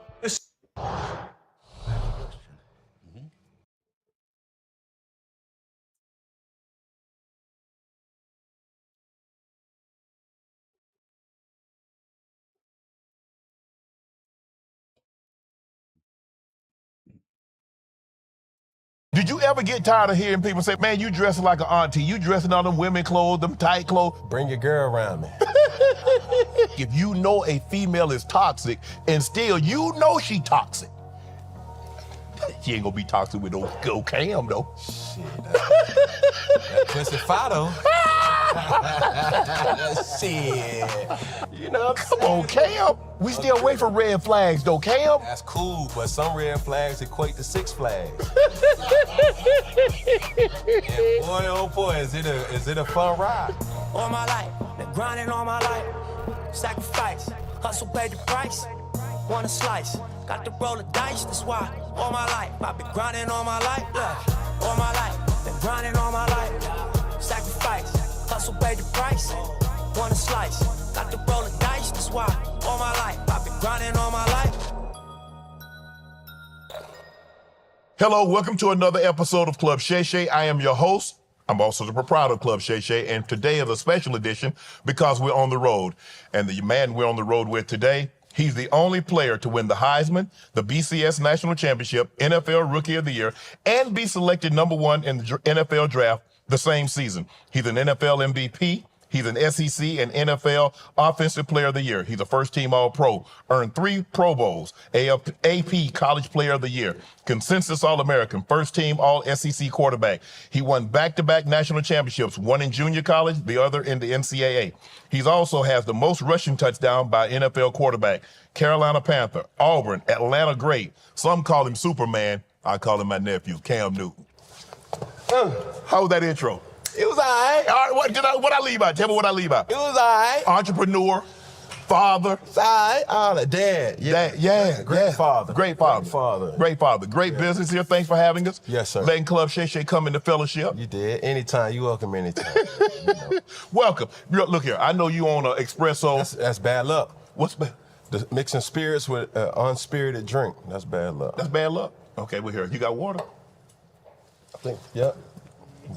Did you ever get tired of hearing people say, man, you dressing like an auntie, you dressing on them women clothes, them tight clothes? Bring your girl around me. If you know a female is toxic and still you know she toxic, she ain't gonna be toxic with no Cam though. Shit, that pussy Fido. Shit. You know what I'm saying? Come on, Cam. We still wait for red flags though, Cam. That's cool, but some red flags equate to Six Flags. And Boy, oh boy, is it a fun ride? All my life, been grinding all my life. Sacrifice, hustle paid the price. Want a slice, got to roll the dice. That's why all my life I've been grinding all my life. Look, all my life, been grinding all my life. Sacrifice, hustle paid the price. Want a slice, got to roll the dice. That's why all my life I've been grinding all my life. Hello, welcome to another episode of Club Shay Shay. I am your host. I'm also the proprietor of Club Shay Shay, and today is a special edition because we're on the road. And the man we're on the road with today, he's the only player to win the Heisman, the BCS National Championship, NFL Rookie of the Year, and be selected #1 in the NFL Draft the same season. He's an NFL MVP. He's an SEC and NFL Offensive Player of the Year. He's a first-team All-Pro, earned 3 Pro Bowls, AP College Player of the Year, Consensus All-American, first-team All-SEC quarterback. He won back-to-back national championships, one in junior college, the other in the NCAA. He also has the most rushing touchdown by NFL quarterback, Carolina Panther, Auburn, Atlanta great. Some call him Superman. I call him my nephew, Cam Newton. How was that intro? It was all right. All right, what I leave out? Tell me what I leave out. It was all right. Entrepreneur, father. It's all right. Oh, the dad. Yeah. Great father. Great father. Great father. Great father. Great business here. Thanks for having us. Yes, sir. Letting Club Shay Shay come into fellowship. You did. Anytime. You welcome anytime. Welcome. Look here. I know you own an espresso. That's bad luck. What's bad? Mixing spirits with unspirited drink. That's bad luck. That's bad luck? Okay, we're here. You got water? I think, yep.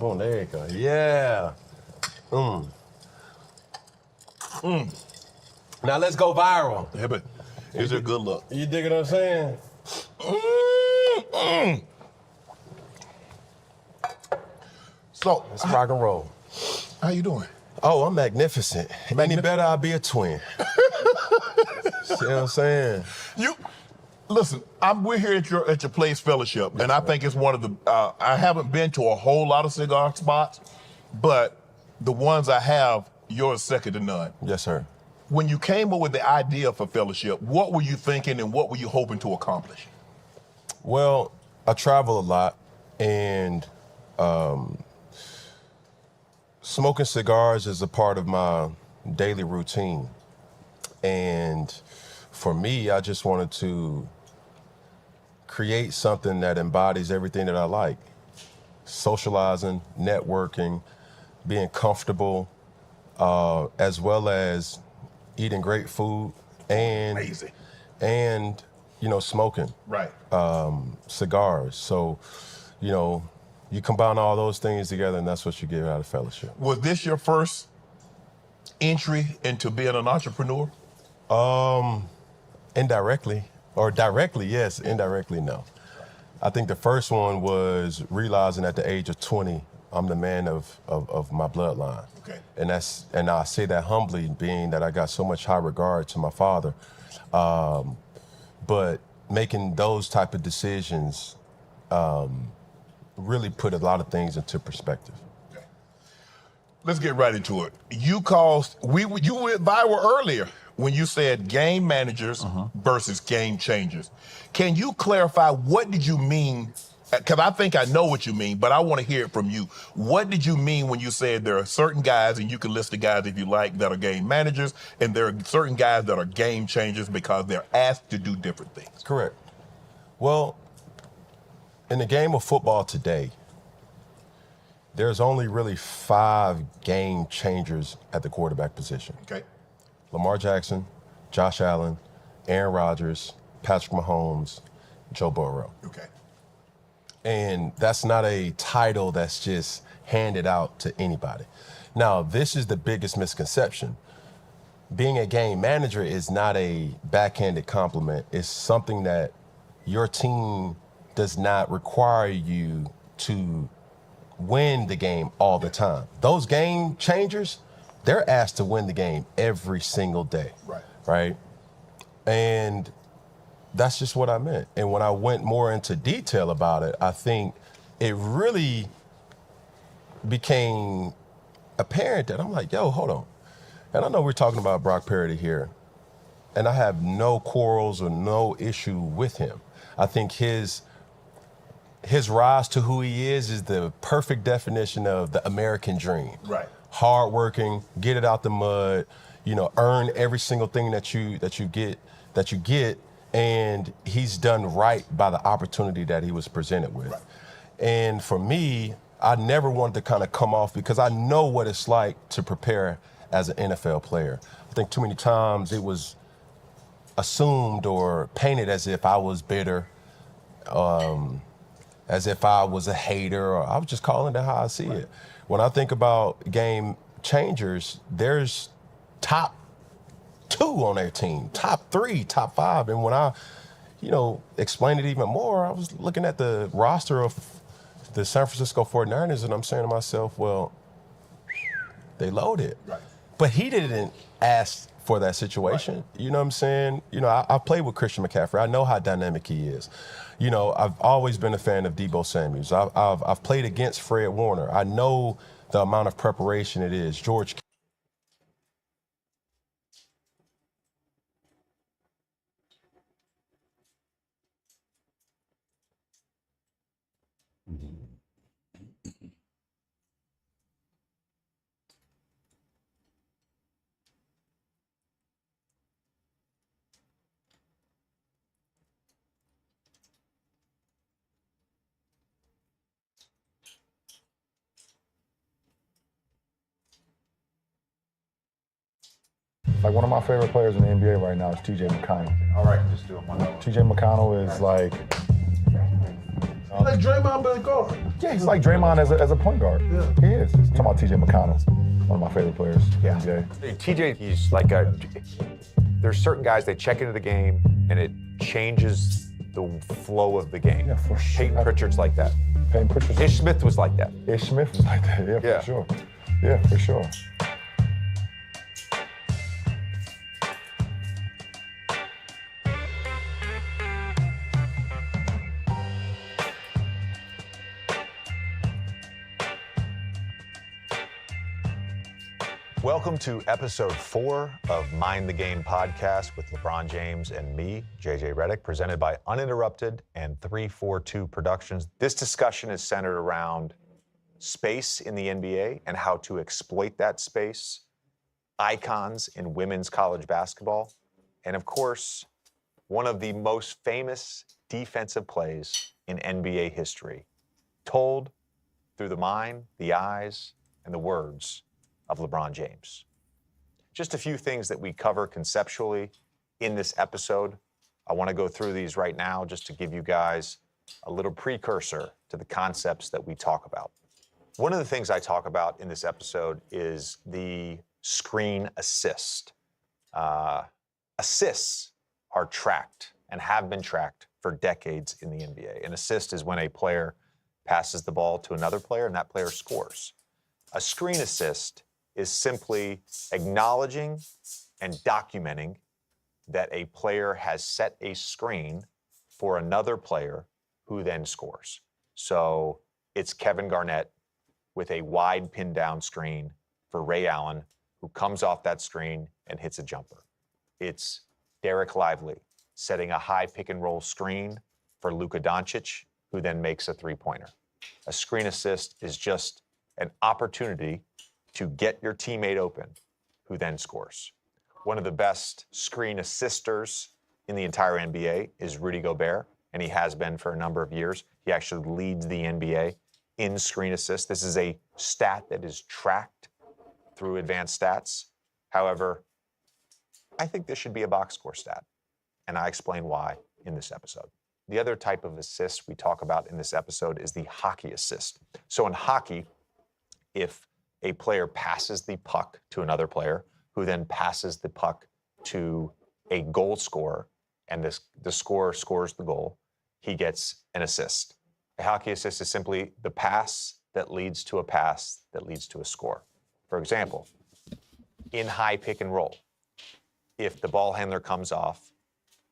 Boom, there you go. Yeah. Now let's go viral. Yeah, but is it good luck? You dig what I'm saying? So let's rock and roll. How you doing? Oh, I'm magnificent. Any better, I'll be a twin. See what I'm saying? Listen, we're here at your place fellowship, and I think it's one of the, I haven't been to a whole lot of cigar spots, but the ones I have, yours second to none. Yes, sir. When you came up with the idea for fellowship, what were you thinking and what were you hoping to accomplish? Well, I travel a lot, and smoking cigars is a part of my daily routine. And for me, I just wanted to create something that embodies everything that I like. Socializing, networking, being comfortable, as well as eating great food and amazing. And smoking. Right. Cigars. So, you combine all those things together and that's what you get out of fellowship. Was this your first entry into being an entrepreneur? Indirectly. Or directly, yes. Indirectly, no. I think the first one was realizing at the age of 20, I'm the man of my bloodline. Okay. And I say that humbly, being that I got so much high regard to my father. But making those type of decisions really put a lot of things into perspective. Okay. Let's get right into it. You went viral earlier when you said game managers versus game changers. Can you clarify what did you mean? Because I think I know what you mean, but I want to hear it from you. What did you mean when you said there are certain guys, and you can list the guys if you like, that are game managers, and there are certain guys that are game changers because they're asked to do different things? Correct. Well, in the game of football today, there's only really 5 game changers at the quarterback position. Okay. Lamar Jackson, Josh Allen, Aaron Rodgers, Patrick Mahomes, Joe Burrow. Okay. And that's not a title that's just handed out to anybody. Now, this is the biggest misconception. Being a game manager is not a backhanded compliment. It's something that your team does not require you to win the game all the time. Those game changers, they're asked to win the game every single day. Right? And that's just what I meant. And when I went more into detail about it, I think it really became apparent that I'm like, yo, hold on. And I know we're talking about Brock Purdy here, and I have no quarrels or no issue with him. I think his his rise to who he is the perfect definition of the American dream. Right. Hardworking, get it out the mud, earn every single thing that you get, and he's done right by the opportunity that he was presented with. Right. And for me, I never wanted to kind of come off because I know what it's like to prepare as an NFL player. I think too many times it was assumed or painted as if I was bitter, as if I was a hater, or I was just calling it how I see it. When I think about game changers, there's top 2 on their team, top 3, top 5. And when I, explained it even more, I was looking at the roster of the San Francisco 49ers and I'm saying to myself, well, they loaded. Right. But he didn't ask for that situation. Right. You know what I'm saying? I played with Christian McCaffrey. I know how dynamic he is. I've always been a fan of Deebo Samuels. I've played against Fred Warner. I know the amount of preparation it is. George. Like one of my favorite players in the NBA right now is T.J. McConnell. All right, just do it one more. T.J. McConnell is like... He's like Draymond, but a guard. Yeah, he's like Draymond as a point guard. Yeah. He is. Talking about T.J. McConnell, one of my favorite players in the NBA. TJ, he's like there's certain guys, they check into the game and it changes the flow of the game. Yeah, for sure. Peyton Pritchard's like that. Peyton Pritchard. Ish Smith was like that. Ish Smith was like that, yeah, for sure. Yeah, for sure. Welcome to episode 4 of Mind the Game podcast with LeBron James and me, JJ Redick, presented by Uninterrupted and 342 Productions. This discussion is centered around space in the NBA and how to exploit that space, icons in women's college basketball, and of course, one of the most famous defensive plays in NBA history, told through the mind, the eyes, and the words of LeBron James. Just a few things that we cover conceptually in this episode. I want to go through these right now just to give you guys a little precursor to the concepts that we talk about. One of the things I talk about in this episode is the screen assist. Assists are tracked and have been tracked for decades in the NBA. An assist is when a player passes the ball to another player and that player scores. A screen assist is simply acknowledging and documenting that a player has set a screen for another player who then scores. So it's Kevin Garnett with a wide pin down screen for Ray Allen, who comes off that screen and hits a jumper. It's Derek Lively setting a high pick and roll screen for Luka Doncic, who then makes a three-pointer. A screen assist is just an opportunity to get your teammate open, who then scores. One of the best screen assisters in the entire NBA is Rudy Gobert, and he has been for a number of years. He actually leads the NBA in screen assists. This is a stat that is tracked through advanced stats. However, I think this should be a box score stat, and I explain why in this episode. The other type of assist we talk about in this episode is the hockey assist. So in hockey, if a player passes the puck to another player, who then passes the puck to a goal scorer, and the scorer scores the goal, he gets an assist. A hockey assist is simply the pass that leads to a pass that leads to a score. For example, in high pick and roll, if the ball handler comes off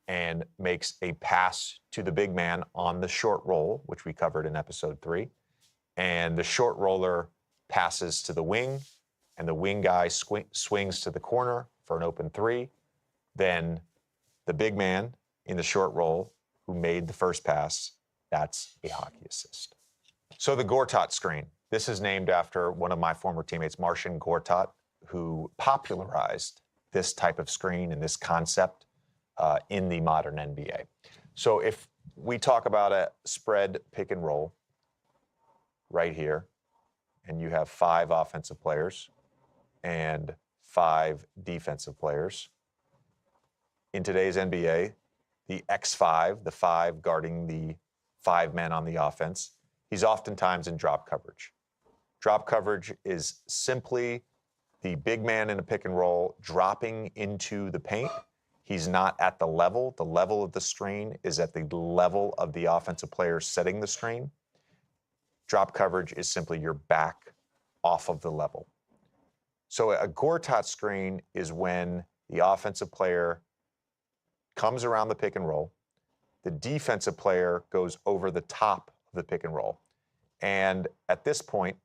and makes a pass to the big man on the short roll, which we covered in episode 3, and the short roller passes to the wing, and the wing guy swings to the corner for an open 3, then the big man in the short roll who made the first pass That's a hockey assist. So the Gortat screen. This is named after one of my former teammates, Marcin Gortat, who popularized this type of screen and this concept in the modern NBA. So if we talk about a spread pick and roll right here, and you have 5 offensive players and 5 defensive players, in today's NBA, the X5, the 5 guarding the 5 men on the offense, he's oftentimes in drop coverage. Drop coverage is simply the big man in a pick and roll dropping into the paint. He's not at the level. The level of the screen is at the level of the offensive player setting the screen. Drop coverage is simply your back off of the level. So a Gortat screen is when the offensive player comes around the pick and roll, the defensive player goes over the top of the pick and roll. And at this point,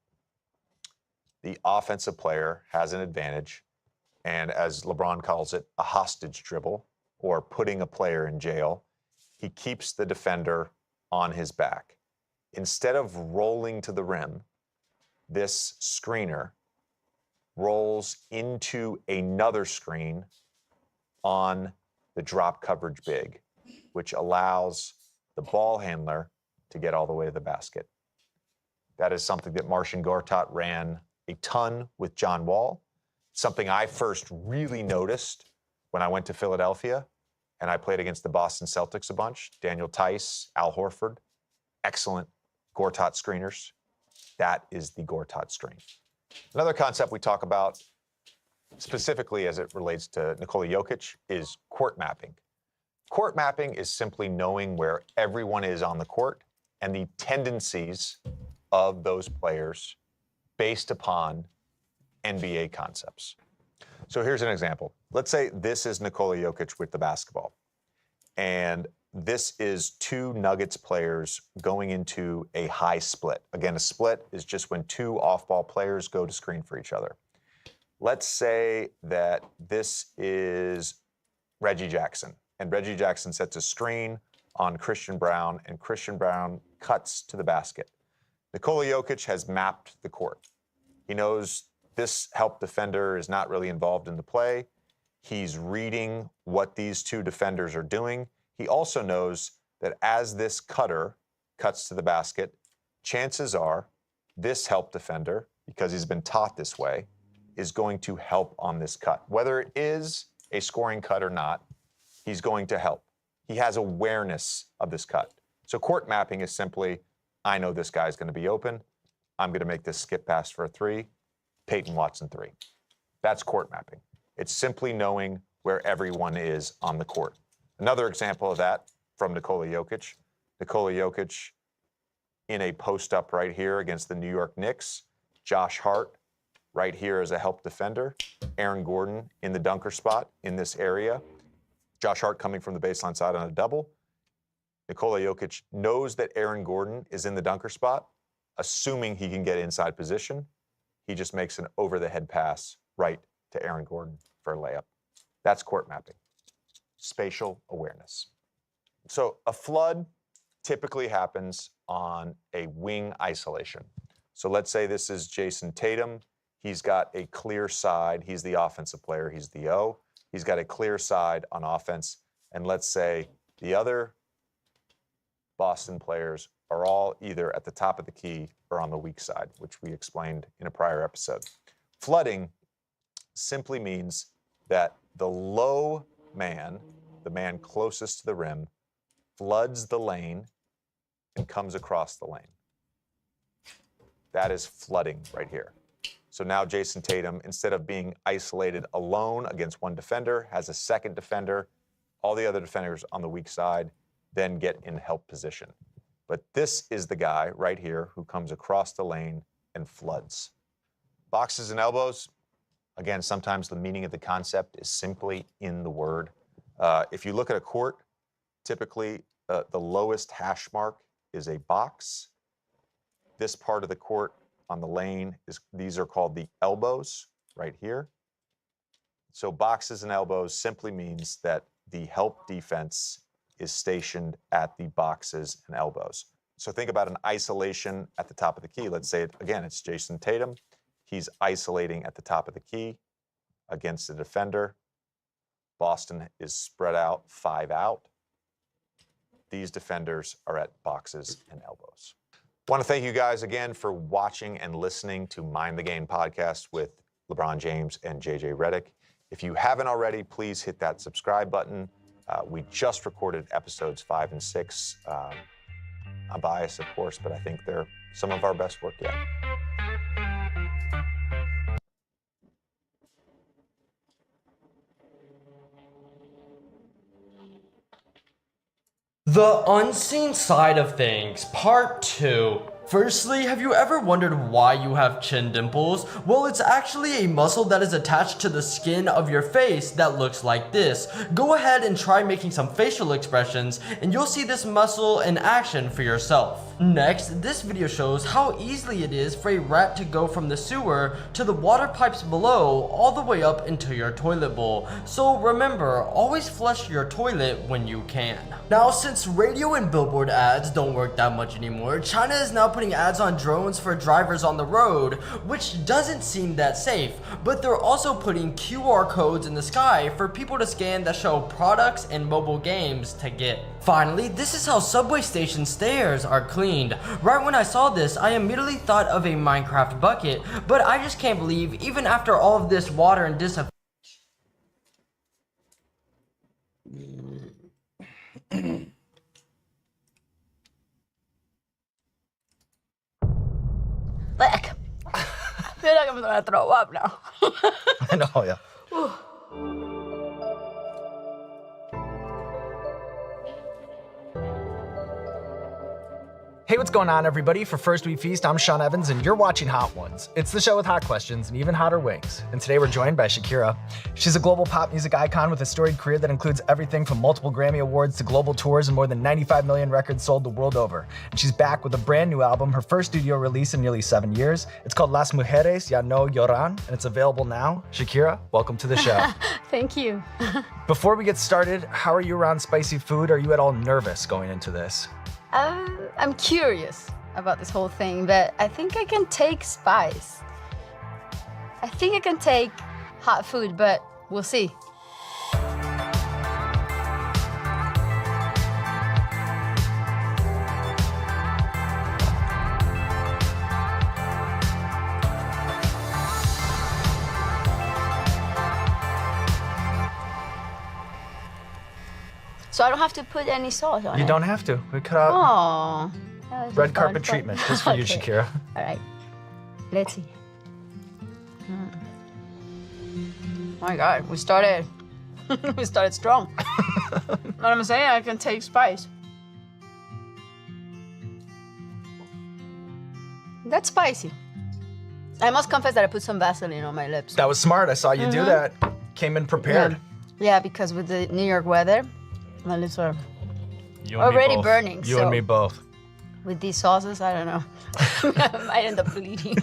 the offensive player has an advantage, and as LeBron calls it, a hostage dribble, or putting a player in jail. He keeps the defender on his back. Instead of rolling to the rim, this screener rolls into another screen on the drop coverage big, which allows the ball handler to get all the way to the basket. That is something that Marcin Gortat ran a ton with John Wall, something I first really noticed when I went to Philadelphia and I played against the Boston Celtics a bunch. Daniel Tice, Al Horford, excellent Gortat screeners. That is the Gortat screen. Another concept we talk about specifically as it relates to Nikola Jokic is court mapping. Court mapping is simply knowing where everyone is on the court and the tendencies of those players based upon NBA concepts. So here's an example. Let's say this is Nikola Jokic with the basketball, and this is 2 Nuggets players going into a high split. Again, a split is just when 2 off-ball players go to screen for each other. Let's say that this is Reggie Jackson, and Reggie Jackson sets a screen on Christian Brown, and Christian Brown cuts to the basket. Nikola Jokic has mapped the court. He knows this help defender is not really involved in the play. He's reading what these 2 defenders are doing. He also knows that as this cutter cuts to the basket, chances are this help defender, because he's been taught this way, is going to help on this cut. Whether it is a scoring cut or not, he's going to help. He has awareness of this cut. So court mapping is simply, I know this guy's going to be open. I'm going to make this skip pass for a 3. Peyton Watson 3. That's court mapping. It's simply knowing where everyone is on the court. Another example of that from Nikola Jokic. Nikola Jokic in a post-up right here against the New York Knicks. Josh Hart right here as a help defender. Aaron Gordon in the dunker spot in this area. Josh Hart coming from the baseline side on a double. Nikola Jokic knows that Aaron Gordon is in the dunker spot, assuming he can get inside position. He just makes an over-the-head pass right to Aaron Gordon for a layup. That's court mapping. Spatial awareness. So a flood typically happens on a wing isolation. So let's say this is Jason Tatum. He's got a clear side. He's the offensive player. He's the O. He's got a clear side on offense. And let's say the other Boston players are all either at the top of the key or on the weak side, which we explained in a prior episode. Flooding simply means that the low man, the man closest to the rim, floods the lane and comes across the lane. That is flooding right here. So now Jason Tatum, instead of being isolated alone against one defender, has a second defender. All the other defenders on the weak side then get in help position. But this is the guy right here who comes across the lane and floods. Boxes and elbows, again, sometimes the meaning of the concept is simply in the word. If you look at a court, typically the lowest hash mark is a box. This part of the court on the lane, these are called the elbows right here. So boxes and elbows simply means that the help defense is stationed at the boxes and elbows. So think about an isolation at the top of the key. Let's say, again, it's Jason Tatum. He's isolating at the top of the key against the defender. Boston is spread out, 5 out. These defenders are at boxes and elbows. I want to thank you guys again for watching and listening to Mind the Game podcast with LeBron James and JJ Redick. If you haven't already, please hit that subscribe button. We just recorded episodes 5 and 6. I'm biased, of course, but I think they're some of our best work yet. The Unseen Side of Things, Part 2. Firstly, have you ever wondered why you have chin dimples? Well, it's actually a muscle that is attached to the skin of your face that looks like this. Go ahead and try making some facial expressions and you'll see this muscle in action for yourself. Next, this video shows how easily it is for a rat to go from the sewer to the water pipes below all the way up into your toilet bowl. So remember, always flush your toilet when you can. Now, since radio and billboard ads don't work that much anymore, China is now putting ads on drones for drivers on the road, which doesn't seem that safe, but they're also putting QR codes in the sky for people to scan that show products and mobile games to get. Finally, this is how subway station stairs are cleaned. Right when I saw this, I immediately thought of a Minecraft bucket, but I just can't believe even after all of this water and disinfection. Lick. I feel like I'm gonna throw up now. I know, yeah. Hey, what's going on, everybody? For First We Feast, I'm Sean Evans, and you're watching Hot Ones. It's the show with hot questions and even hotter wings. And today we're joined by Shakira. She's a global pop music icon with a storied career that includes everything from multiple Grammy Awards to global tours and more than 95 million records sold the world over. And she's back with a brand new album, her first studio release in nearly 7 years. It's called Las Mujeres Ya No Lloran, and it's available now. Shakira, welcome to the show. Thank you. Before we get started, how are you around spicy food? Are you at all nervous going into this? I'm curious about this whole thing, but I think I can take spice. I think I can take hot food, but we'll see. So I don't have to put any sauce on it? You don't have to. We cut out Oh. red carpet treatment just for you, Okay. Shakira. All right. Let's see. Oh my God, we started strong. What I'm saying, I can take spice. That's spicy. I must confess that I put some Vaseline on my lips. That was smart. I saw you do that. Came in prepared. Yeah, because with the New York weather, my lips are You and me already both. burning. You so and me both. with these sauces, I don't know. I might end up bleeding.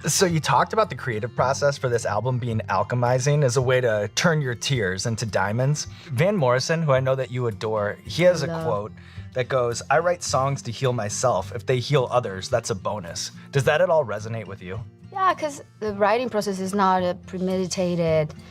So you talked about the creative process for this album being alchemizing as a way to turn your tears into diamonds. Van Morrison, who I know that you adore, he has a quote that goes, "I write songs to heal myself. If they heal others, that's a bonus." Does that at all resonate with you? Yeah, because the writing process is not a premeditated